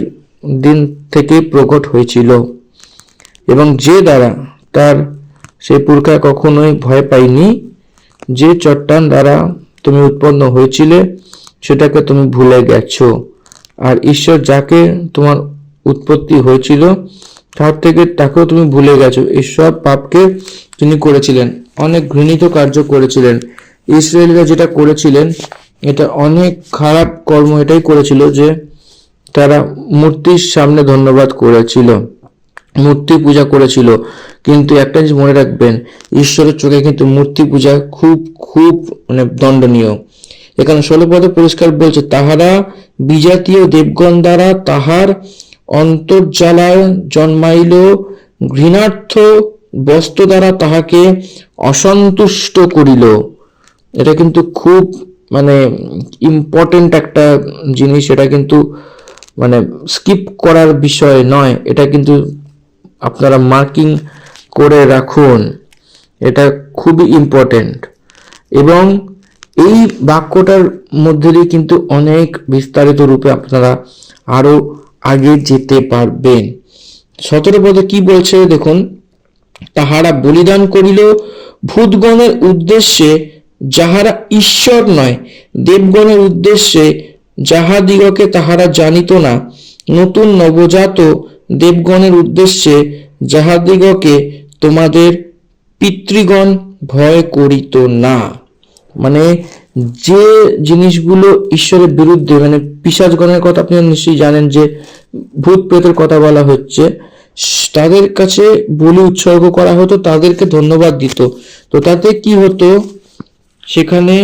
দিন থেকে প্রকট হয়েছিল এবং যে দ্বারা তার সেই পুরখা কখনোই ভয় পায়নি। যে চট্টান দ্বারা তুমি উৎপন্ন হয়েছিলে সেটাকে তুমি ভুলে গেছো, আর ঈশ্বর যাকে তোমার উৎপত্তি হয়েছিল তার থেকে তাকেও তুমি ভুলে গেছো। এইসব পাপকে তিনি করেছিলেন, অনেক ঘৃণিত কার্য করেছিলেন। ইসরায়েলিরা যেটা করেছিলেন এটা অনেক খারাপ কর্ম এটাই করেছিল যে তারা মূর্তির সামনে ধন্যবাদ করেছিল, মূর্তি পূজা করেছিল। কিন্তু একটা জিনিস মনে রাখবেন, ঈশ্বরের চোখে কিন্তু মূর্তি পূজা খুব খুব দণ্ডনীয়। এখানে 16 পদে পরিষ্কার বলছে, তাহারা বিজাতীয় দেবগণ দ্বারা তাহার অন্তর্জালায় জন্মাইল, ঘৃণার্থ বস্ত্র দ্বারা তাহাকে অসন্তুষ্ট করিল। এটা কিন্তু খুব ইম্পর্টেন্ট একটা জিনিস, এটা কিন্তু স্কিপ করার বিষয় নয়, এটা কিন্তু আপনারা মার্কিং করে রাখুন, এটা খুবই ইম্পর্টেন্ট। এবং এই বাক্যটার মধ্যে দিয়ে কিন্তু অনেক বিস্তারিত রূপে আপনারা আরো আগে যেতে পারবেন। 17 পদে কি বলছে দেখুন, তাহারা বলিদান করিল ভূতগণের উদ্দেশ্যে যাহারা ঈশ্বর নয়, দেবগণের উদ্দেশ্যে যাহাদিগকে তাহারা জানিত না, নতুন নবজাত দেবগণের উদ্দেশ্যে যাহাদিগকে তোমাদের পিতৃগণ ভয় করিত না। যে জিনিসগুলো ঈশ্বরের বিরুদ্ধে, পিশাচগণের কথা আপনি নিশ্চয়ই জানেন যে ভূত প্রেতের কথা বলা হচ্ছে, তাদের কাছে বলি উৎসর্গ করা হতো, তাদেরকে ধন্যবাদ দিত। তো তাতে কি হতো, সেখানে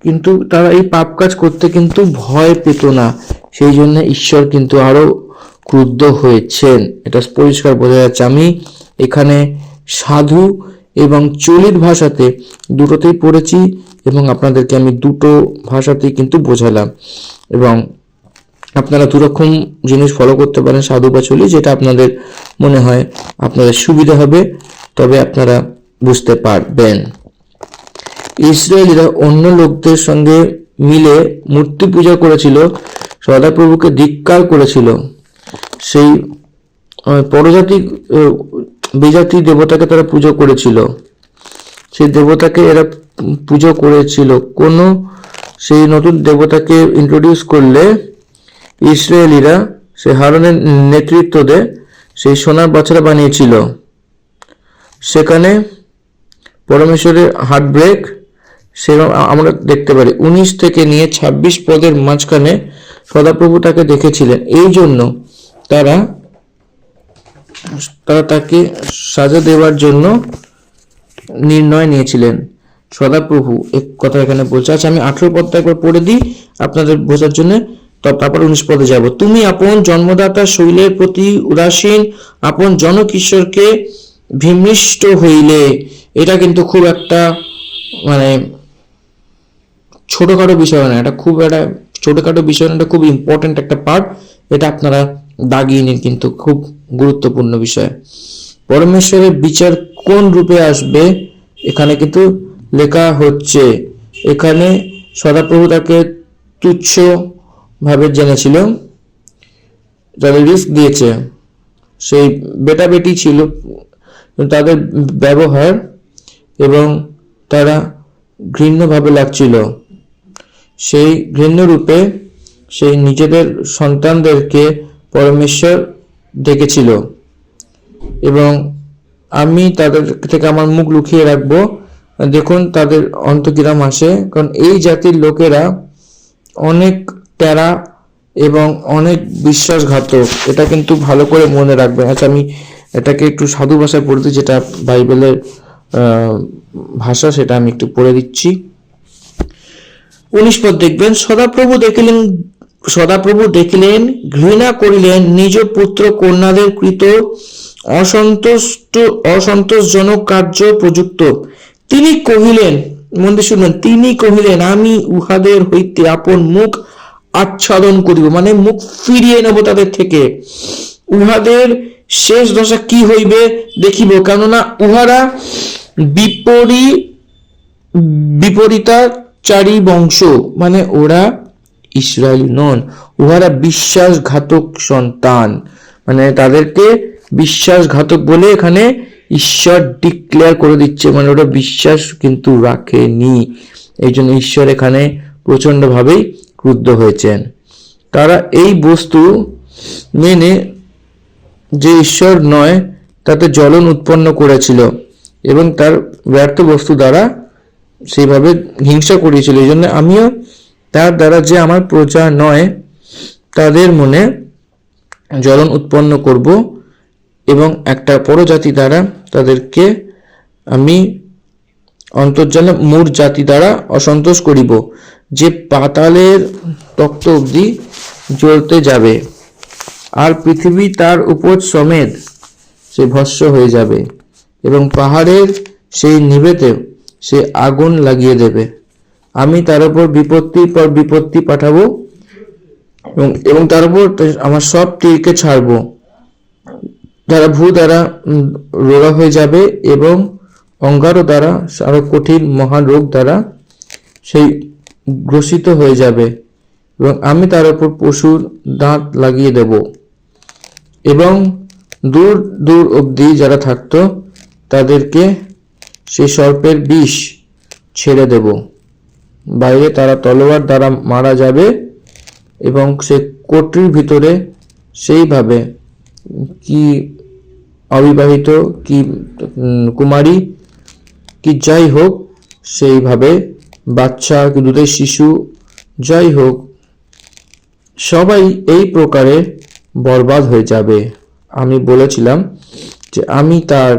কিন্তু তারা এই পাপ কাজ করতে কিন্তু ভয় পেত না, সেই জন্য ঈশ্বর কিন্তু আরো ক্রুদ্ধ হয়েছেন। এটা পরিষ্কার বোঝা যাচ্ছে। আমি এখানে সাধু এবং চলিত ভাষাতে দুটোতেই পড়েছি এবং আপনাদেরকে আমি দুটো ভাষাতেই কিন্তু বোঝালাম। এবং আপনারা দুরকম জিনিস ফলো করতে পারেন, সাধু বা চলি, যেটা আপনাদের মনে হয় আপনাদের সুবিধা হবে, তবে আপনারা বুঝতে পারবেন। ইসরায়েলিরা অন্য লোকদের সঙ্গে মিলে মূর্তি পূজা করেছিল, সদাপ্রভুকে ধিক্কার করেছিল। সেই পরজাতি বিজাতি দেবতাকে তারা পুজো করেছিল, সেই দেবতাকে এরা পুজো করেছিল। কোনো সেই নতুন দেবতাকে ইন্ট্রোডিউস করলে ইসরায়েলিরা সেই হারনের নেতৃত্বে সেই সোনার বাছারা বানিয়েছিল। সেখানে পরমেশ্বরের হার্ট ব্রেক সেরকম আমরা দেখতে পারি। 19 থেকে নিয়ে 26 পদের মাঝখানে সদাপ্রভু তাকে দেখেছিলেন। এই জন্য তারা তাকে সাজা দেওয়ার জন্য নির্ণয় নিয়েছিলেন। সদাপ্রভু এক কথা এখানে বলছে। আচ্ছা, আমি 18 পদটা একবার পড়ে দিই আপনাদের বোঝার জন্য, তারপর 19 পদে যাব। তুমি আপন জন্মদাতা শৈলের প্রতি উদাসীন, আপন জনক ঈশ্বরকে ভীমিষ্ট হইলে। এটা কিন্তু খুব একটা মানে ছোটখাটো বিষয় না, এটা খুব একটা ছোটখাটো বিষয় না, এটা খুব ইম্পর্টেন্ট একটা পার্ট। এটা আপনারা দাগিয়ে নিন, কিন্তু খুব গুরুত্বপূর্ণ বিষয়। পরমেশ্বরের বিচার কোন রূপে আসবে এখানে কিন্তু লেখা হচ্ছে। এখানে সদাপ্রভু তাকে তুচ্ছ ভাবে জেনেছিল, যাদের রিস্ক দিয়েছে সেই বেটা বেটি ছিল, তাদের ব্যবহার এবং তারা ঘৃণ্যভাবে লাগছিল। সেই ঘৃণ্য রূপে সেই নিজেদের সন্তানদেরকে পরমেশ্বর ডেকেছিল এবং আমি তাদের থেকে আমার মুখ লুকিয়ে রাখবো। দেখুন তাদের অন্ত কিরাম আসে, কারণ এই জাতির লোকেরা অনেক টেরা এবং অনেক বিশ্বাসঘাতক। এটা কিন্তু ভালো করে মনে রাখবেন। আচ্ছা, আমি এটাকে একটু সাধু ভাষায় পড়তে, যেটা বাইবেলের ভাষা, সেটা আমি একটু পড়ে দিচ্ছি। 19 পদ দেখবেন। সদাপ্রভু দেখিলেন, ঘৃণা করিলেন নিজ পুত্র কন্যাদের কৃত অসন্তোষজনক কার্য প্রযুক্ত। তিনি কহিলেন, মন দিয়ে শুনবেন, তিনি কহিলেন, আমি উহাদের হইতে আপন মুখ আচ্ছাদন করিব, মানে মুখ ফিরিয়ে নেব তাদের থেকে। উহাদের শেষ দশা কি হইবে দেখিব, কেননা উহারা বিপরীতাচারী বংশ, মানে ওরা ইসরায়েল নন, উহারা বিশ্বাসঘাতক সন্তান। মানে তাদেরকে বিশ্বাসঘাতক বলে এখানে ঈশ্বর ডিক্লেয়ার করে দিচ্ছে, মানে ওরা বিশ্বাস কিন্তু রাখেনি। এই জন্য ঈশ্বর এখানে প্রচন্ড ভাবেই ক্রুদ্ধ হয়েছেন। তারা এই বস্তু মেনে যে ঈশ্বর নয় তাতে জ্বলন উৎপন্ন করেছিল এবং তার ব্যর্থ বস্তু দ্বারা সেইভাবে হিংসা করিয়েছিল। এই জন্য আমিও তার দ্বারা যে আমার প্রজা নয় তাদের মনে জ্বলন উৎপন্ন করব এবং একটা পরজাতি দ্বারা তাদেরকে আমি অন্তর্জালে মূঢ় জাতি দ্বারা অসন্তোষ করিব, যে পাতালের তক্ত অবধি জ্বলতে যাবে, আর পৃথিবী তার উপর সমেত সে ভস্ম হয়ে যাবে এবং পাহাড়ের সেই নিভেতে সে আগুন লাগিয়ে দেবে। আমি তার উপর বিপত্তির পর বিপত্তি পাঠাবো এবং তার উপর আমার সব তীরকে ছাড়বো। তারা ভূ দ্বারা রোগা হয়ে যাবে এবং অঙ্গারও দ্বারা আরো কঠিন মহান রোগ দ্বারা সেই গ্রসিত হয়ে যাবে এবং আমি তার উপর পশুর দাঁত লাগিয়ে দেব এবং দূর দূর অবধি যারা থাকতো তাদেরকে সেই সর্পের বিষ ছেড়ে দেব। বাইরে তারা তলোয়ার দ্বারা মারা যাবে এবং সে কোটরির ভিতরে সেইভাবে কি অবিবাহিত কি কুমারী কি যাই হোক, সেইভাবে বাচ্চা কি দুধের শিশু যাই হোক, সবাই এই প্রকারে বরবাদ হয়ে যাবে। আমি বলেছিলাম যে আমি তার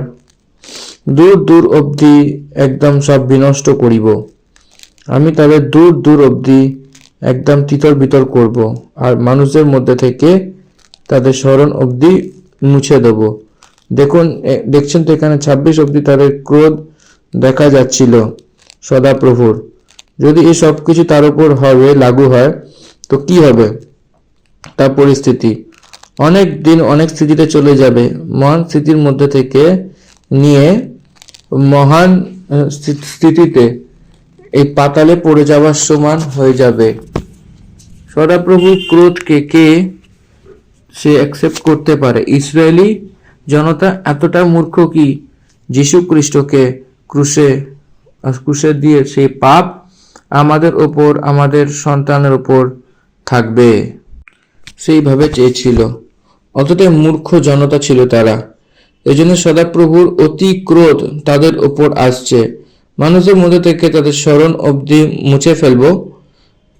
দূর দূর অবধি একদম সব বিনষ্ট করিব আমি তাদের দূর দূর অবধি একদম তিতর বিতর করব, আর মানুষদের মধ্যে থেকে তাদের স্মরণ অবধি মুছে দেব। দেখুন, দেখছেন তো এখানে 26 অবধি তাদের ক্রোধ দেখা যাচ্ছিল সদাপ্রভুর। যদি এই সব কিছু তার উপর হবে, লাগু হয়, তো কি হবে তার পরিস্থিতি? অনেক দিন অনেক স্থিতিতে চলে যাবে, মহান স্থিতির মধ্যে থেকে নিয়ে মহান স্থিতিতে এই পাতালে পড়ে যাওয়ার সমান হয়ে যাবে। সদাপ্রভুর ক্রোধকে কে সে অ্যাকসেপ্ট করতে পারে? ইসরায়েলি জনতা এতটা মূর্খ কি যীশু খ্রিস্টকে ক্রুশে দিয়ে সেই পাপ আমাদের ওপর, আমাদের সন্তানের ওপর থাকবে সেইভাবে চেয়েছিল? অতটাই মূর্খ জনতা ছিল তারা। এই জন্য সদাপ্রভুর অতি ক্রোধ তাদের ওপর আসছে। মানুষের মধ্যে থেকে তাদের স্মরণ অবধি মুছে ফেলবো,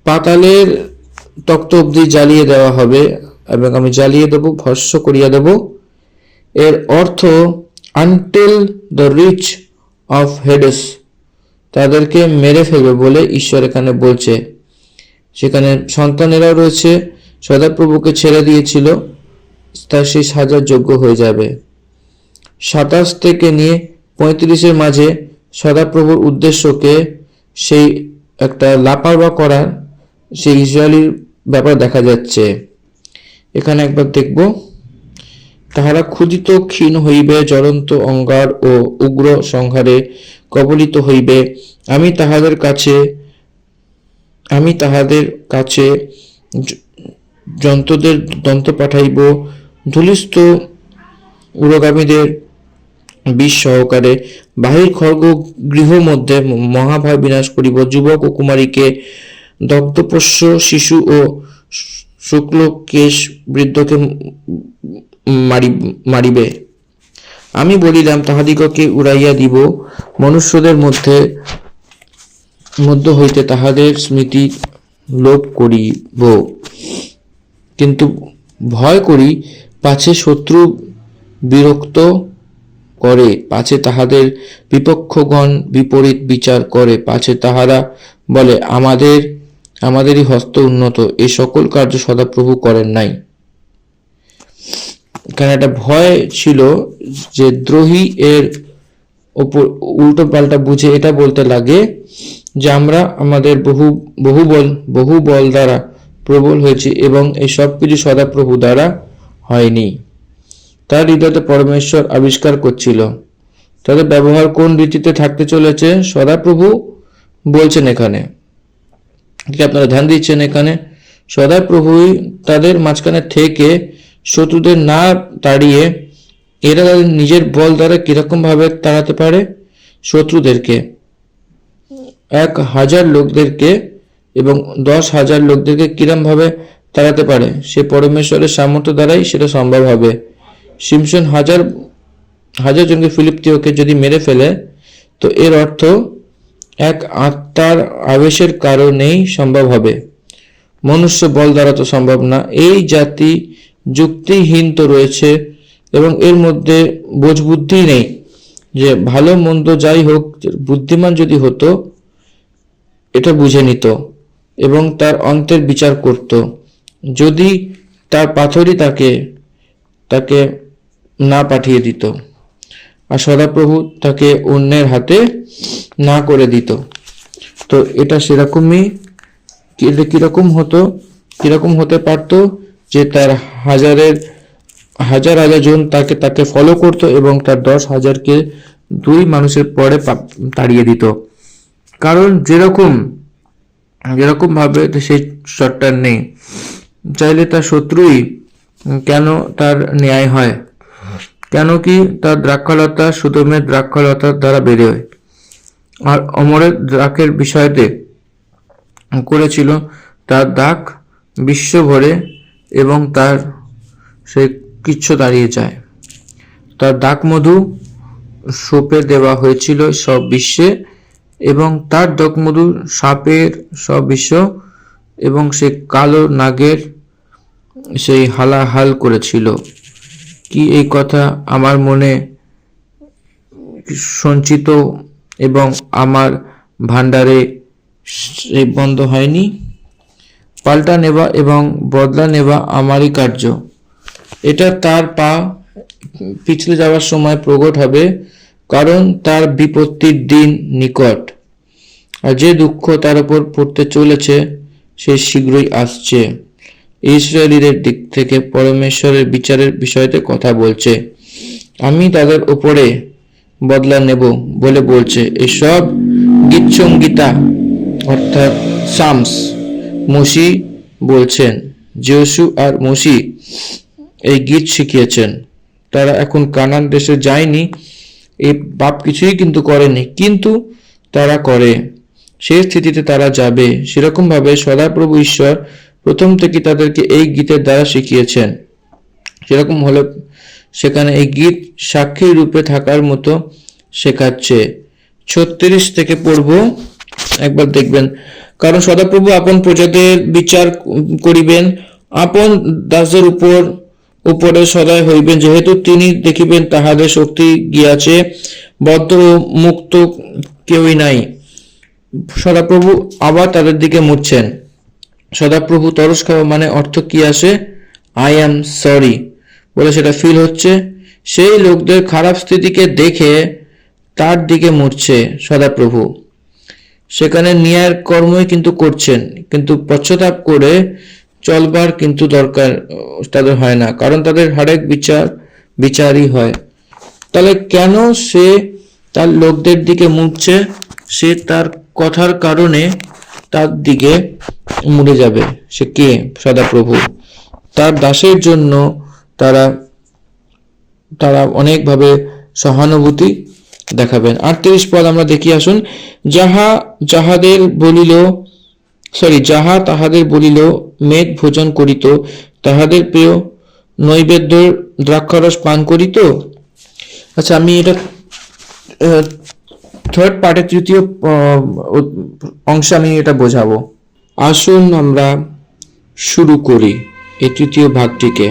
পাতালের তক্ত অবধি জ্বালিয়ে দেওয়া হবে, এবং আমি জ্বালিয়ে দেবো, ভস্ম করিয়া দেব। এর অর্থ আনটিল দ্য রিচ অফ হেডেস, তাদেরকে মেরে ফেলবে বলে ঈশ্বর এখানে বলছে। সেখানে সন্তানেরাও রয়েছে, সদাপ্রভুকে ছেড়ে দিয়েছিল, তার সেই সাজার যোগ্য হয়ে যাবে। 27 থেকে নিয়ে 35-এর মাঝে সদাপ্রভুর উদ্দেশ্যকে সেই একটা লাপারওয়া করার সেই ইসরায়েলির ব্যাপার দেখা যাচ্ছে। এখানে একবার দেখব, তাহারা ক্ষুধিত ক্ষীণ হইবে, জ্বলন্ত অঙ্গার ও উগ্র সংহারে কবলিত হইবে। আমি তাহাদের কাছে জন্তুদের দন্ত পাঠাইব, ধূলিস্থ উরগামীদের বিষ সহকারে বাহির খড়গ গৃহ মধ্যে মহাভয় বিনাশ করিব। যুবক ও কুমারীকে, দগ্ধপোষ্য শিশু ও শুক্ল কেশ বৃদ্ধকে মারিবে। আমি বলিলাম, তাহাদিগকে উড়াইয়া দিব, মনুষ্যদের মধ্য হইতে তাহাদের স্মৃতি লোপ করিব। কিন্তু ভয় করি, পাছে শত্রু বিরক্ত করে, পাছে তাহাদের বিপক্ষগণ বিপরীত বিচার করে, পাছে তাহারা বলে আমাদেরই হস্ত উন্নত। এই সকল কার্য সদাপ্রভু করেন নাই। এখানে একটা ভয় ছিল যে দ্রোহী এর ওপর উল্টো পাল্টা বুঝে এটা বলতে লাগে যে আমরা আমাদের বহু বল দ্বারা প্রবল হয়েছি, এবং এই সব কিছু সদাপ্রভু দ্বারা হয়নি। তার হৃদয়তে পরমেশ্বর আবিষ্কার করছিল। তাদের ব্যবহার কোন রীতিতে থাকতে চলেছে সদাপ্রভু বলছেন এখানে। আপনারা ধ্যান দিচ্ছেন, এখানে সদাপ্রভুই তাদের মাঝখানে থেকে শত্রুদের না তাড়িয়ে এরা তাদের নিজের বল দ্বারা কিরকম ভাবে তাড়াতে পারে শত্রুদেরকে। 1000 লোকদেরকে এবং 10,000 লোকদেরকে কিরম ভাবে তাড়াতে পারে, সে পরমেশ্বরের সামর্থ্য দ্বারাই সেটা সম্ভব হবে। সিমসন হাজার জনকে ফিলিস্তীয়কে যদি মেরে ফেলে, তো এর অর্থ এক আত্মার আবেশের কারণেই সম্ভব হবে, মনুষ্য বল দ্বারা তো সম্ভব না। এই জাতি যুক্তিহীন তো রয়েছে, এবং এর মধ্যে বোঝ বুদ্ধি নেই যে ভালো মন্দ যাই হোক, বুদ্ধিমান যদি হতো এটা বুঝে নিত এবং তার অন্তের বিচার করত। যদি তার পাথরই তাকে না পাঠিয়ে দিত, আর সদাপ্রভু তাকে অন্যের হাতে না করে দিত, তো এটা সেরকমই কিরকম হতে পারত যে তার হাজার জন তাকে ফলো করত এবং তার 10,000কে 2 মানুষের পরে তাড়িয়ে দিত। কারণ যেরকম ভাবে সেই শটটার নেই, চাইলে তার শত্রুই কেন তার ন্যায় হয়, কেন কি তার দ্রাক্ষালতা সুদমের দ্রাক্ষালতার দ্বারা বেড়ে হয়, আর অমরের দ্রাক্ষের বিষয়তে করেছিল তার দাগ বিশ্ব ভরে, এবং তার সে কিচ্ছু দাঁড়িয়ে যায়। তার দাগ মধু সোপে দেওয়া হয়েছিল সব বিশ্বে, এবং তার দাগ মধু সাপের সব বিশ্ব, এবং সে কালো নাগের সেই হালাহাল করেছিল। কি এই কথা আমার মনে সঞ্চিত এবং আমার ভান্ডারে সেই বন্ধ হয়নি। পাল্টা নেবা এবং বদলা নেবা আমারই কার্য। এটা তার পা পিছলে যাওয়ার সময় প্রকট হবে, কারণ তার বিপত্তির দিন নিকট। আর যে দুঃখ তার উপর পড়তে চলেছে সে শীঘ্রই আসছে। ইসরায়েলীদের দিক থেকে পরমেশ্বরের বিচারের বিষয়তে কথা বলছে। আমি তাদের উপরে বদলা নেব বলে বলছে। এসব গীতসংগীতা অর্থাৎ সামস মসি বলছেন। যিশু আর মসি এই গীত শিখিয়েছেন। তারা এখন কানান দেশে যায়নি, এই পাপ কিছুই কিন্তু করেনি, কিন্তু তারা করে। সেই স্থিতিতে তারা যাবে। সেরকম ভাবে সদাপ্রভু ঈশ্বর প্রথম থেকে তাদেরকে এই গীতের দ্বারা শিখিয়েছেন। সেরকম হলে সেখানে এই গীত সাক্ষী রূপে থাকার মতো শেখাচ্ছে। 36 থেকে পড়ব, একবার দেখবেন। কারণ সদাপ্রভু আপন প্রজাদের বিচার করিবেন, আপন দাসদের উপরে সদয় হইবেন, যেহেতু তিনি দেখিবেন তাহাদের শক্তি গিয়াছে, বদ্ধ ও মুক্ত কেউই নাই। সদাপ্রভু আবার তাদের দিকে মুড়ছেন। সদাপ্রভু তরস খাওয়া মানে অর্থ কি আসে? আই অ্যাম সরি বলে সেটা ফিল হচ্ছে। সেই লোকদের খারাপ স্থিতিকে দেখে তার দিকে মুড়ছে সদাপ্রভু। সেখানে ন্যায়ের কর্মই কিন্তু করছেন, কিন্তু পশ্চাতাপ করে চলবার কিন্তু দরকার তাদের হয় না, কারণ তাদের হরেক বিচারই হয়। তাহলে কেন সে তার লোকদের দিকে মুড়ছে? সে তার কথার কারণে তার দিকে মুড়ে যাবে। সে কে? সদাপ্রভু। তার দাসের জন্য তারা অনেকভাবে সহানুভূতি দেখাবেন। 38 পদ আমরা দেখি আসুন। যাহা তাহাদের বলিল মেঘ ভোজন করিত, তাহাদের প্রিয় নৈবেদ্য দ্রাক্ষারস পান করিত। আচ্ছা, আমি এটা থার্ড পার্টের তৃতীয় অংশে আমি এটা বোঝাবো। আসুন আমরা শুরু করি এই তৃতীয় ভাগটিকে।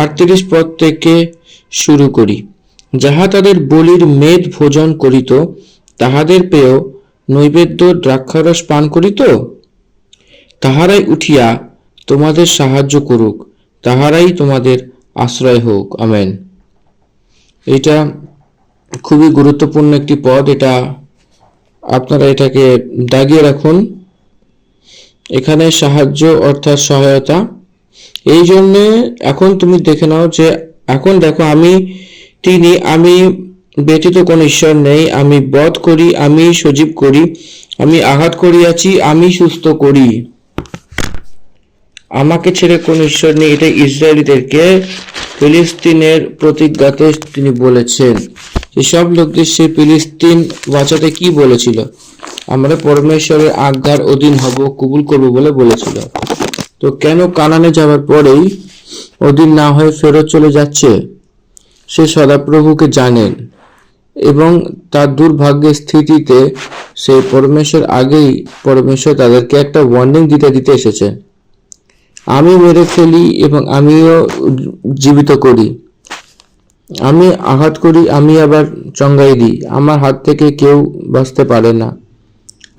38 পদ থেকে শুরু করি। যাহা তাদের বলির মেদ ভোজন করিত, তাহাদের পেয় নৈবেদ্য দ্রাক্ষারস পান করিত, তাহারাই উঠিয়া তোমাদের সাহায্য করুক, তাহারাই তোমাদের আশ্রয় হোক। আমেন। এটা খুবই গুরুত্বপূর্ণ একটি পদ। এটা আপনারা এটাকে দাগিয়ে রাখুন। এখানে সাহায্য অর্থাৎ সহায়তা। এই জন্যে এখন তুমি দেখে নাও যে এখন দেখো আমি ব্যতীত কোন ঈশ্বর নেই। আমি বধ করি, আমি সজীব করি, আমি আঘাত করিয়াছি, আমি সুস্থ করি, আমাকে ছেড়ে কোন ঈশ্বর নেই। এটা ইসরায়েলীদেরকে ফিলিস্তিনের প্রতিজ্ঞাতে তিনি বলেছেন। সব লোকদের সে ফিলিস্তিন বাঁচাতে কি বলেছিল? আমরা পরমেশ্বরের আজ্ঞার অধীন হব, কবুল করব বলে বলেছিল। তো কেন কানানে যাওয়ার পরেই অধীন না হয়ে ফেরত চলে যাচ্ছে? সে সদাপ্রভুকে জানেন এবং তার দুর্ভাগ্যের স্থিতিতে সেই পরমেশ্বর তাদেরকে একটা ওয়ার্নিং দিতে এসেছে। আমি মেরে ফেলি এবং আমিও জীবিত করি, আমি আঘাত করি, আমি আবার চঙ্গাই দিই, আমার হাত থেকে কেউ বাঁচতে পারে না।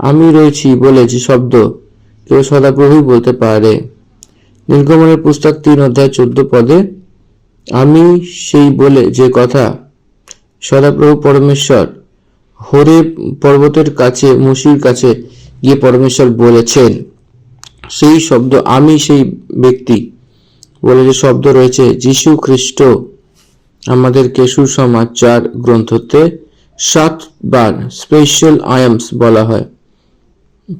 আমি রয়েছি বলে যে শব্দ কেউ সদাপ্রভুই বলতে পারে। নির্গমনের পুস্তক 3 অধ্যায় 14 পদে আমি সেই বলে যে কথা সদাপ্রভু পরমেশ্বর হোরেব পর্বতের কাছে মুসির কাছে গিয়ে পরমেশ্বর বলেছেন, সেই শব্দ আমি সেই ব্যক্তি বলে যে শব্দ রয়েছে যীশু খ্রিস্ট আমাদেরকে সুসমাচার গ্রন্থতে 7 বার স্পেশাল আয়ামস বলা হয়।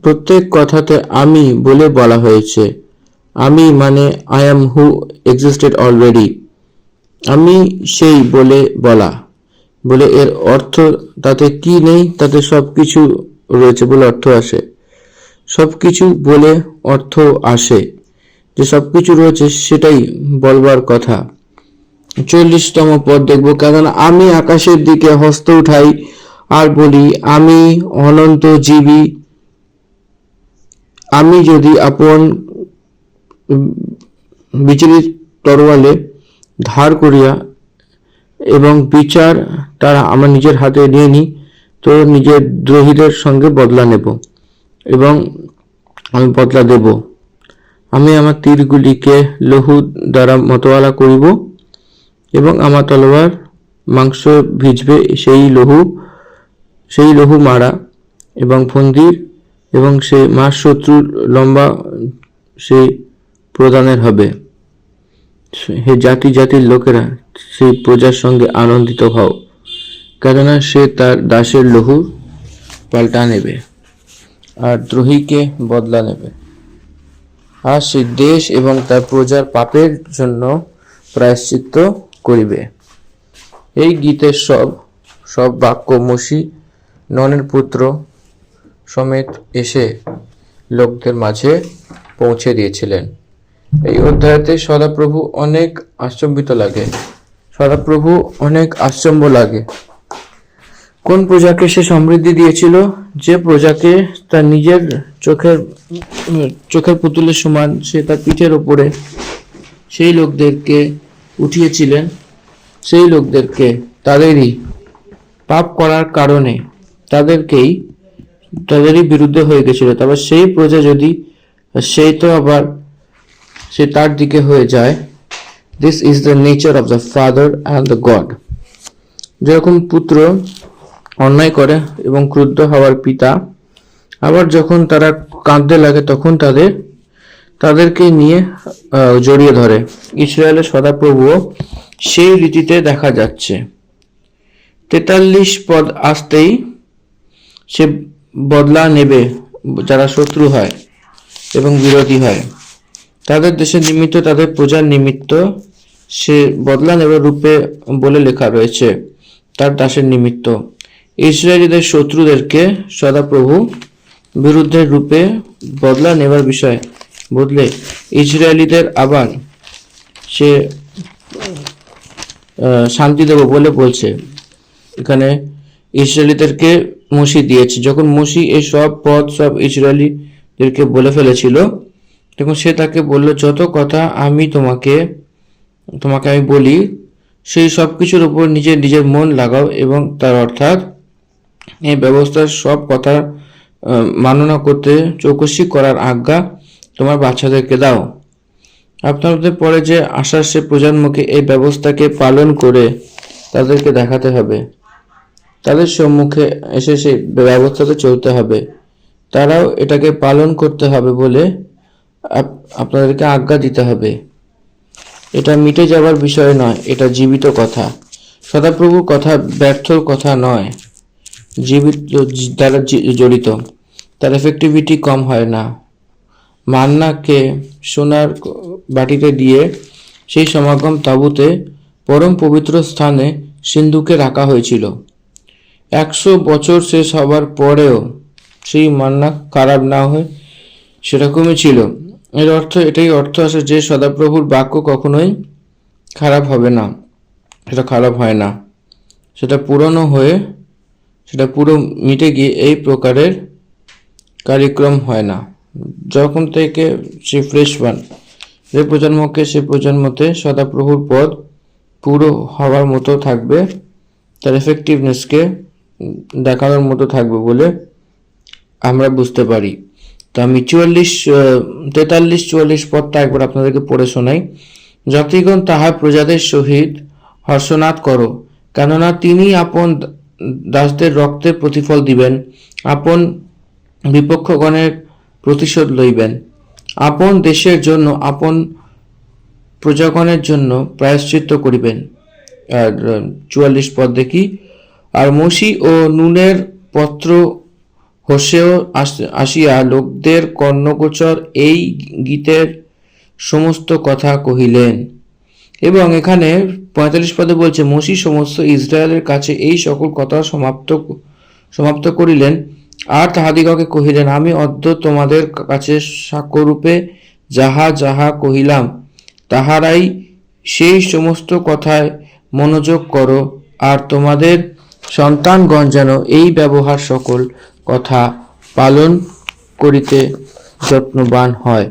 প্রত্যেক কথাতে আমি বলে বলা হয়েছে। আমি মানে I am who existed already. আমি সেই বলে বলা বলে এর অর্থ তাতে কি নেই, তাতে সবকিছু রয়েছে বলে অর্থ আসে। সবকিছু বলে অর্থ আসে, যে সবকিছু রয়েছে সেটাই বলবার কথা। 40তম পদ দেখব। কেননা আমি আকাশের দিকে হস্ত উঠাই আর বলি আমি অনন্ত জীবী, আমি যদি আপন বিচলিত তরোয়ালে ধার করিয়া এবং বিচার তারা আমার নিজের হাতে নিয়ে নিই, তো নিজের দ্রোহীদের সঙ্গে বদলা নেব। এবং আমি বদলা দেব। আমি আমার তীরগুলিকে লহু দ্বারা মতওয়ালা করিব এবং আমার তলোয়ার মাংস ভিজবে সেই লহু মারা এবং ফন্দির এবং সেই মার শত্রুর লম্বা সেই প্রদানের হবে। হে জাতি জাতির লোকেরা, সেই প্রজার সঙ্গে আনন্দিত হও, কেননা সে তার দাসের লহু পাল্টা নেবে আর দ্রোহীকে বদলা নেবে, আর সে দেশ এবং তার প্রজার পাপের জন্য প্রায়শ্চিত্ত করিবে। এই গীতের সব বাক্য মসি ননের পুত্র সমেত এসে লোকদের মাঝে পৌঁছে দিয়েছিলেন। এই অধ্যায়তে সদাপ্রভু অনেক আশ্চর্য লাগে। কোন প্রজাকে সে সমৃদ্ধি দিয়েছিল? যে প্রজাকে তার নিজের চোখের পুতুলের সমান সে তার পিঠের ওপরে সেই লোকদেরকে উঠিয়েছিলেন, সেই লোকদেরকে তাদেরই পাপ করার কারণে তাদেরই বিরুদ্ধে হয়ে গেছিল। তবে সেই প্রজা যদি সে তার দিকে হয়ে যায়, this is the nature of the father and the god. যেরকম পুত্র অন্যায় করে এবং ক্রুদ্ধ হওয়ার পিতা আবার যখন তারা কাঁদতে লাগে তখন তাদেরকে নিয়ে জড়িয়ে ধরে, ইসরায়েলের সদাপ্রভুও সেই রীতিতে দেখা যাচ্ছে। 43 পদ আসতেই সে বদলা নেবে যারা শত্রু হয় এবং বিরোধী হয়, তাদের দেশের নিমিত্ত, তাদের প্রজার নিমিত্ত সে বদলা নেবার রূপে বলে লেখা রয়েছে তার দাসের নিমিত্ত। ইসরায়েলীদের শত্রুদেরকে সদাপ্রভু বিরুদ্ধের রূপে বদলা নেবার বিষয় বদলে ইসরায়েলীদের আবার সে শান্তি দেব বলে বলছে। এখানে ইসরায়েলীদেরকে মসি দিয়েছে। যখন মসি এই সব সব ইসরায়েলীদেরকে বলে ফেলেছিল, তখন সে তাকে বলল, যত কথা আমি তোমাকে আমি বলি সেই সব কিছুর উপর নিজের মন লাগাও এবং তার অর্থাৎ এই ব্যবস্থার সব কথা মাননা করতে চৌকসি করার আজ্ঞা তোমার বাচ্চাদেরকে দাও। আপনাদের পরে যে আসার সে প্রজন্মকে এই ব্যবস্থাকে পালন করে তাদেরকে দেখাতে হবে, তাদের সম্মুখে এসে সেই ব্যবস্থাতে চলতে হবে, তারাও এটাকে পালন করতে হবে বলে আপনাদেরকে আজ্ঞা দিতে হবে। এটা মিটে যাবার বিষয় নয়, এটা জীবিত কথা। সদাপ্রভুর কথা ব্যর্থ কথা নয়, জীবিত দ্বারা জড়িত, তার এফেক্টিভিটি কম হয় না। মান্নাকে সোনার বাটিতে দিয়ে সেই সমাগম তাঁবুতে পরম পবিত্র স্থানে সিন্ধুকে রাখা হয়েছিল। 100 বছর শেষ হবার পরেও সেই মান্না খারাপ না হয় সেরকমই ছিল। এটাই অর্থ আসে যে সদাপ্রভুর বাক্য কখনোই খারাপ হবে না, সেটা খারাপ হয় না, সেটা পুরনো হয়ে সেটা পুরো মিটে গিয়ে এই প্রকারের কার্যক্রম হয় না। যখন থেকে সে ফ্রেশ পান, যে প্রজন্মকে সে প্রজন্মতে সদাপ্রভুর পদ পুরো হওয়ার মতো থাকবে, তার এফেক্টিভনেসকে দেখানোর মতো থাকবে বলে আমরা বুঝতে পারি। তো আমি 43-44 পদটা একবার আপনাদেরকে পড়ে শোনাই। জাতিগণ তাহার প্রজাদের সহিত হর্ষনাদ করো, কেননা তিনি আপন দাসদের রক্তে প্রতিফল দিবেন, আপন বিপক্ষগণের প্রতিশোধ লইবেন, আপন দেশের জন্য, আপন প্রজাগণের জন্য প্রায়শ্চিত্ত করিবেন। আর 44 পদ দেখি। আর মসি ও নুনের পত্র হোসেও আসিয়া লোকদের কর্ণগোচর এই গীতের সমস্ত কথা কহিলেন। এবং এখানে 45 পদে বলছে, মসি সমস্ত ইসরায়েলের কাছে এই সকল কথা সমাপ্ত করিলেন, আর তাহাদিগকে কহিলেন, আমি অদ্য তোমাদের কাছে সাক্ষ্যরূপে যাহা যাহা কহিলাম তাহারাই সেই সমস্ত কথায় মনোযোগ করো, আর তোমাদের সন্তানগণ যেন এই ব্যবহার সকল কথা পালন করিতে যত্নবান হয়।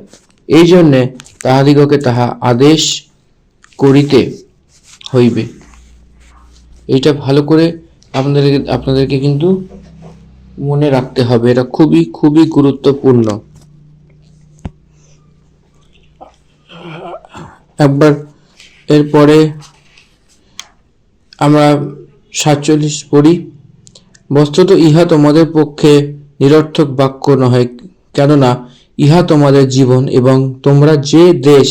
এই জন্যে তাহাদিগকে তাহা আদেশ করিতে হইবে। এইটা ভালো করে আপনাদেরকে কিন্তু মনে রাখতে হবে, এটা খুবই খুবই গুরুত্বপূর্ণ। একবার এরপরে আমরা 47 পড়ি। বস্তুত ইহা তোমাদের পক্ষে নিরর্থক বাক্য নহে, কেননা ইহা তোমাদের জীবন, এবং তোমরা যে দেশ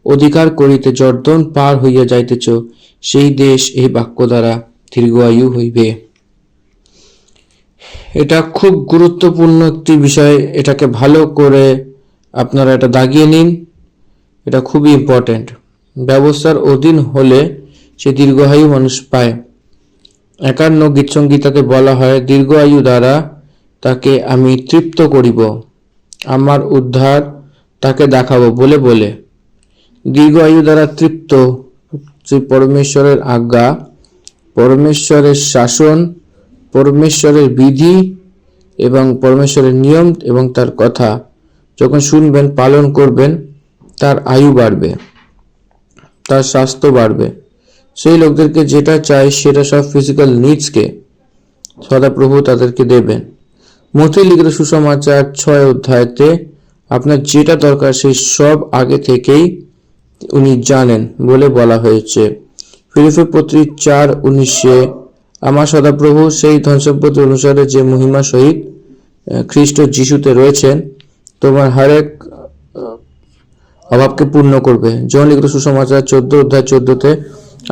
অধিকার করিতে জর্দন পার হইয়া যাইতেছ, সেই দেশ এই বাক্য দ্বারা দীর্ঘায়ু হইবে। এটা খুব গুরুত্বপূর্ণ একটি বিষয়, এটাকে ভালো করে আপনারা এটা দাগিয়ে নিন, এটা খুবই ইম্পর্টেন্ট। ব্যবস্থার অধীন হলে সে দীর্ঘায়ু মানুষ পায়। 51 গীতসংগীতাতে বলা হয়, দীর্ঘ আয়ু দ্বারা তাকে আমি তৃপ্ত করিব, আমার উদ্ধার তাকে দেখাবো বলে বলে। দীর্ঘ আয়ু দ্বারা তৃপ্ত যে পরমেশ্বরের আজ্ঞা, পরমেশ্বরের শাসন, পরমেশ্বরের বিধি এবং পরমেশ্বরের নিয়ম এবং তার কথা যখন শুনবেন, পালন করবেন, তার আয়ু বাড়বে, তার স্বাস্থ্য বাড়বে। সেই লোকদেরকে যেটা চাই সেটা সব ফিজিক্যাল নিডসকে সদাপ্রভু তাদেরকে দেবেন। মথি লিখিত সুসমাচার 6 অধ্যায়তে আপনার যেটা দরকার সেই সব আগে থেকেই উনি জানেন বলে বলা হয়েছে। ফিলিপি পত্রী 4:19 আমার সদাপ্রভু সেই ধনসম্পত্তি অনুসারে যে মহিমা সহিত খ্রিস্ট যিশুতে রয়েছেন তোমার হরেক অভাবকে পূর্ণ করবে। জন লিখিত সুসমাচার 14 অধ্যায় 14তে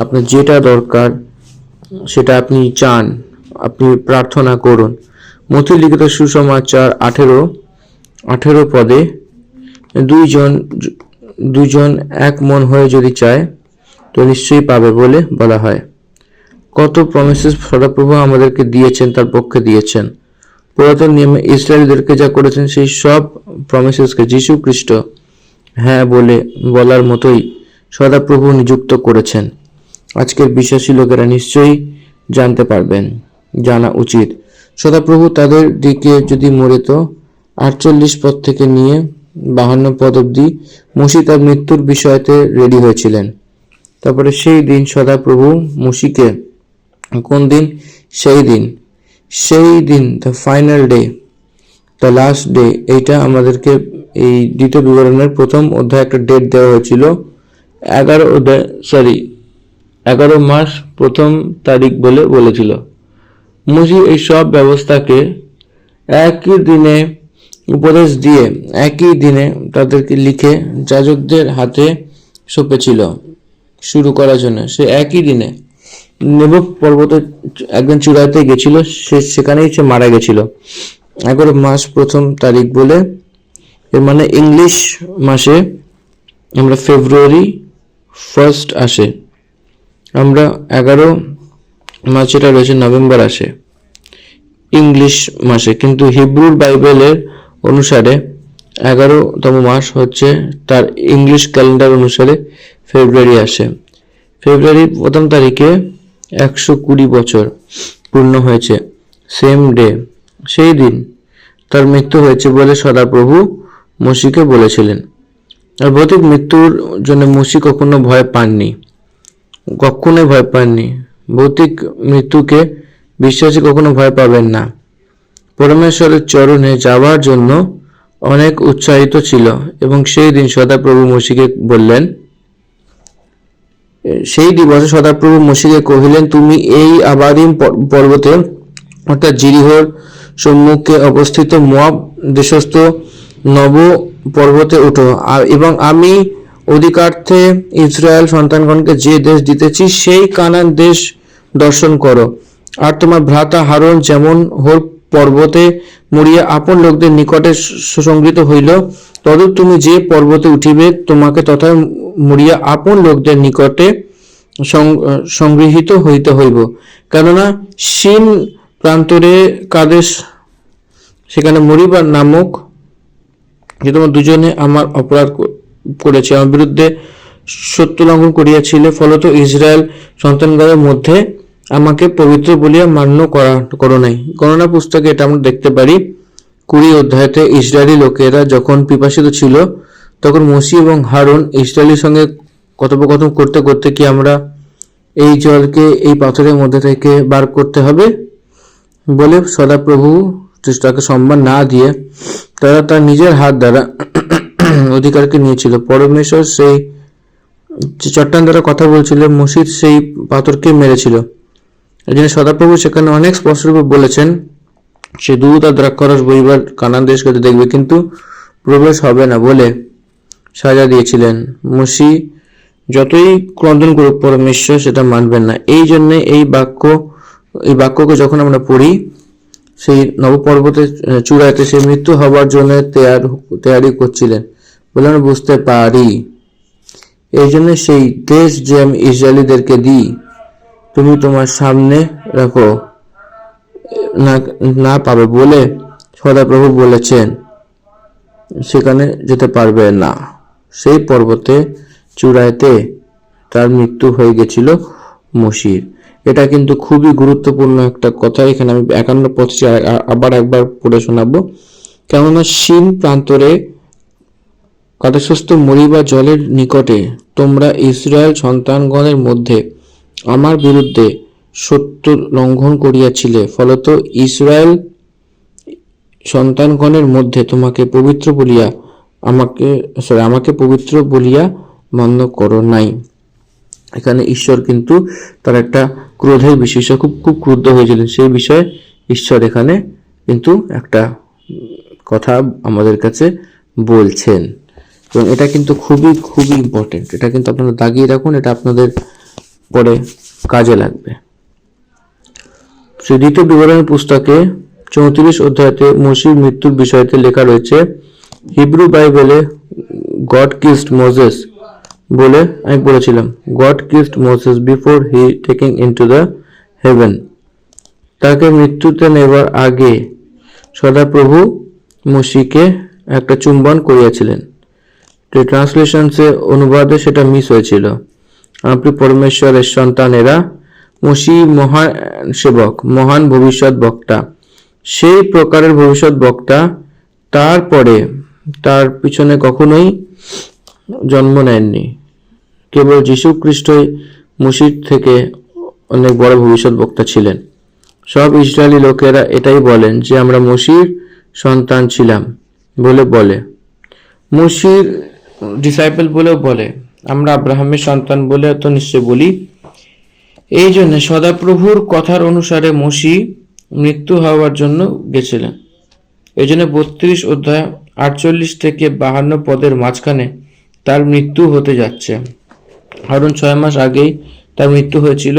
আপনার যেটা দরকার সেটা আপনি চান, আপনি প্রার্থনা করুন। মথি লিখিত সুসমাচার 18 পদে দুইজন এক মন হয়ে যদি চায় তো নিশ্চয়ই পাবে বলে বলা হয়। কত প্রমিসেস সদাপ্রভু আমাদেরকে দিয়েছেন, তার পক্ষে দিয়েছেন। পুরাতন নিয়মে ইসরায়েলদেরকে যা করেছেন সেই সব প্রমিসেসকে যীশু খ্রিস্ট হ্যাঁ বলে বলার মতোই সদাপ্রভু নিযুক্ত করেছেন। আজকের বিশ্বাসী লোকেরা নিশ্চয়ই জানতে পারবেন, জানা উচিত। সদাপ্রভু তাদের দিকে যদি মরে তো 48 পদ থেকে নিয়ে 52 পদ অব্দি মসি তার মৃত্যুর বিষয়তে রেডি হয়েছিলেন। তারপরে সেই দিন সদাপ্রভু মসিকে, কোন দিন? সেই দিন the final day, the last day, এইটা আমাদেরকে এই দ্বিতীয় বিবরণের প্রথম অধ্যায় একটা ডেট দেওয়া হয়েছিল। 11 মাস 1 তারিখ বলে বলেছিল। মসি এই সব ব্যবস্থাকে একই দিনে উপদেশ দিয়ে একই দিনে তাদেরকে লিখে যাজকদের হাতে সঁপেছিল শুরু করার জন্য। সে একই দিনে নেবো পর্বতের একদিন চূড়াতে গেছিল, সেখানেই সে মারা গেছিল। 11 মাস 1 তারিখ বলে, এর মানে ইংলিশ মাসে আমরা ফেব্রুয়ারি 1 আসে, আমরা 11 মাস যেটা রয়েছে নভেম্বর আসে ইংলিশ মাসে, কিন্তু হিব্রুর বাইবেলের অনুসারে 11তম মাস হচ্ছে তার ইংলিশ ক্যালেন্ডার অনুসারে ফেব্রুয়ারি আসে। ফেব্রুয়ারি 1 তারিখে 120 বছর পূর্ণ হয়েছে। সেম ডে, সেই দিন তার মৃত্যু হয়েছে বলে সদাপ্রভু মসিকে বলেছিলেন। আর ভৌতিক মৃত্যুর জন্য মসি কখনোই ভয় পাননি। ভৌতিক মৃত্যুকে বিশ্বাসী কখনো ভয় পাবেন না। পরমেশ্বরের চরণে যাওয়ার জন্য অনেক উৎসাহিত ছিল এবং সেই দিন সদাপ্রভু মসিকে বললেন, সেই দিবসে সদাপ্রভু মসিকে কহিলেন, তুমি এই আবারিম পর্বতে অর্থাৎ জিরিহোর সম্মুখে অবস্থিত মোয়াব দেশস্থ নব পর্বতে উঠো, এবং আমি অধিকার্থে ইসরায়েল সন্তানগণকে যে দেশ দিতেছি সেই কানান দেশ দর্শন করো। আর তোমার ভ্রাতা হারুন যেমন হোর পর্বতে মরিয়া আপন লোকদের নিকটে সুসংগৃহীত হইল, তদূপ তুমি যে পর্বতে উঠিবে তোমাকে তথা মরিয়া আপন লোকদের নিকটে সংগৃহীত হইতে হইব। কেননা সিন প্রান্তরে কাদেশ, সেখানে মরিবার নামক যে তোমার দুজনে আমার অপরাধ করেছে, আমার বিরুদ্ধে সত্য লঙ্ঘন করিয়াছিলে, ফলত ইসরায়েল সন্তানগণের মধ্যে আমাকে পবিত্র বলিয়া মান্য করো নাই। গণনা পুস্তকে এটা আমরা দেখতে পারি। 20 অধ্যায়তে ইসরায়েলি লোকেরা যখন পিপাসিত ছিল তখন মসি এবং হারুন ইসরায়েলের সঙ্গে কথোপকথন করতে করতে কি আমরা এই জলকে এই পাথরের মধ্যে থেকে বার করতে হবে বলে সদাপ্রভু তাকে সম্মান না দিয়ে তারা তার নিজের হাত দ্বারা অধিকারকে নিয়েছিল। পরমেশ্বর সেই যে চট্টান দ্বারা কথা বলছিল, মসজিদ সেই পাথরকে মেরেছিল। এই জন্য সদাপ্রভু সেখানে অনেক স্পষ্টরূপে বলেছেন, সে দুধ আর দ্রাক্ষারস বইবার কানান দেশকে দেখবে, কিন্তু প্রবেশ হবে না বলে সাজা দিয়েছিলেন। মসি যতই ক্রন্দন করুক, পরমেশ্বর সেটা মানবেন না। এই জন্য এই বাক্যকে যখন আমরা পড়ি, সেই নবপর্বতের চূড়াতে সে মৃত্যু হবার জন্য তৈয়ারি করছিলেন বলে আমরা বুঝতে পারি। এই জন্য সেই দেশ যে আমি ইসরায়েলিদেরকে দিই, তুমি তোমার সামনে রাখো না পাবে বলে সদাপ্রভু বলেছেন, সেখানে যেতে পারবে না। সেই পর্বতে চূড়াতে তার মৃত্যু হয়ে গেছিল মসির। এটা কিন্তু খুবই গুরুত্বপূর্ণ একটা কথা। এখানে আমি 51 পদটি আবার একবার পড়ে শোনাবো। কেননা সীন প্রান্তরে কাদাস্বস্ত মরিবা জলের নিকটে তোমরা ইসরায়েল সন্তানগণের মধ্যে আমার বিরুদ্ধে সত্য লঙ্ঘন করিয়াছিলে, ফলত ইসরায়েল সন্তানগণের মধ্যে তোমাকে পবিত্র বলিয়া আমাকে পবিত্র বলিয়া মান্য করো নাই। এখানে ঈশ্বর কিন্তু তার একটা ক্রোধের বিষয়, খুব খুব ক্রুদ্ধ হয়েছিলেন। সেই বিষয়ে ঈশ্বর এখানে কিন্তু একটা কথা আমাদের কাছে বলছেন, এবং এটা কিন্তু খুবই খুবই ইম্পর্টেন্ট। এটা কিন্তু আপনারা দাগিয়ে রাখুন, এটা আপনাদের পরে কাজে লাগবে। সেই দ্বিতীয় বিবরণের পুস্তকে 34 অধ্যায়তে মসির মৃত্যুর বিষয়তে লেখা রয়েছে, হিব্রু বাইবেলে গড কিসড মোজেস বলে আমি বলেছিলাম, god kissed Moses before he taking into the haven. তাকে মৃত্যুতে নেবার আগে সদাপ্রভু মসিকে একটা চুম্বন করিয়াছিলেন। ট্রান্সলেশনসে অনুবাদে সেটা মিস হয়েছিল। আপনি পরমেশ্বরের সন্তানেরা, মসি মহান সেবক, মহান ভবিষ্যৎ বক্তা। সেই প্রকারের ভবিষ্যৎ বক্তা তারপরে তার পিছনে কখনোই জন্ম নেননি। কেবল যীশু খ্রিস্টই মসির থেকে অনেক বড় ভবিষ্যৎ বক্তা ছিলেন। সব ইসরায়েলি লোকেরা এটাই বলেন যে আমরা মসির সন্তান ছিলাম বলে মসির ডিসাইপল বলেও বলে, আমরা আব্রাহামের সন্তান বলে তো নিশ্চয় বলি। এই জন্য সদাপ্রভুর কথার অনুসারে মসি মৃত্যু হওয়ার জন্য গেছিলেন। এই জন্য 32 অধ্যায় 48 থেকে 52 পদের মাঝখানে তার মৃত্যু হতে যাচ্ছে। হারুন 6 মাস আগেই তার মৃত্যু হয়েছিল।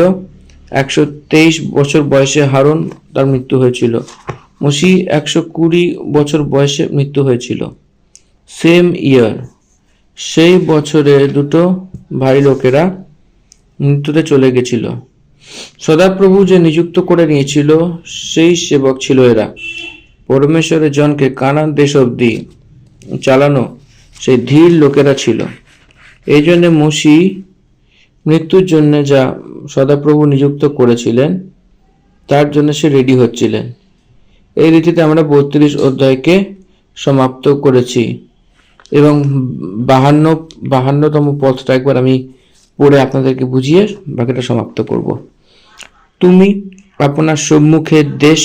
123 বছর বয়সে হারুন তার মৃত্যু হয়েছিল। মসি 120 বছর বয়সে মৃত্যু হয়েছিল। সেম ইয়ার, সেই বছরে দুটো ভাই লোকেরা মৃত্যুতে চলে গেছিল। সদাপ্রভু যে নিযুক্ত করে নিয়েছিল সেই সেবক ছিল এরা। পরমেশ্বরের জনকে কানান দেশ অব্দি চালানো সেই ধীর লোকেরা ছিল। এই জন্য মসি মৃত্যুর জন্য যা সদাপ্রভু নিযুক্ত করেছিলেন তার জন্য সে রেডি হচ্ছিলেন। এই রীতিতে আমরা 32 অধ্যায়কে সমাপ্ত করেছি, এবং 52তম পদটা একবার আমি পড়ে আপনাদেরকে বুঝিয়ে বাকিটা সমাপ্ত করব। তুমি আপনার সম্মুখে দেশ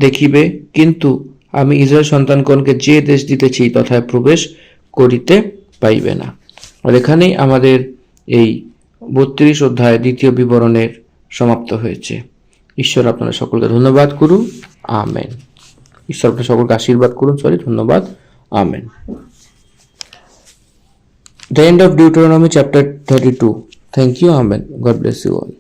দেখিবে, কিন্তু আমি ইসরায়েল সন্তানগণকে যে দেশ দিতেছি তথায় প্রবেশ করিতে পাইবে না। আর এখানেই আমাদের এই 32 অধ্যায় দ্বিতীয় বিবরণের সমাপ্ত হয়েছে। ঈশ্বর আপনারা সকলকে ধন্যবাদ করুন। আমেন। ঈশ্বর আপনারা সকলকে আশীর্বাদ করুন। ধন্যবাদ। Amen. The end of Deuteronomy chapter 32. Thank you. Amen. God bless you all.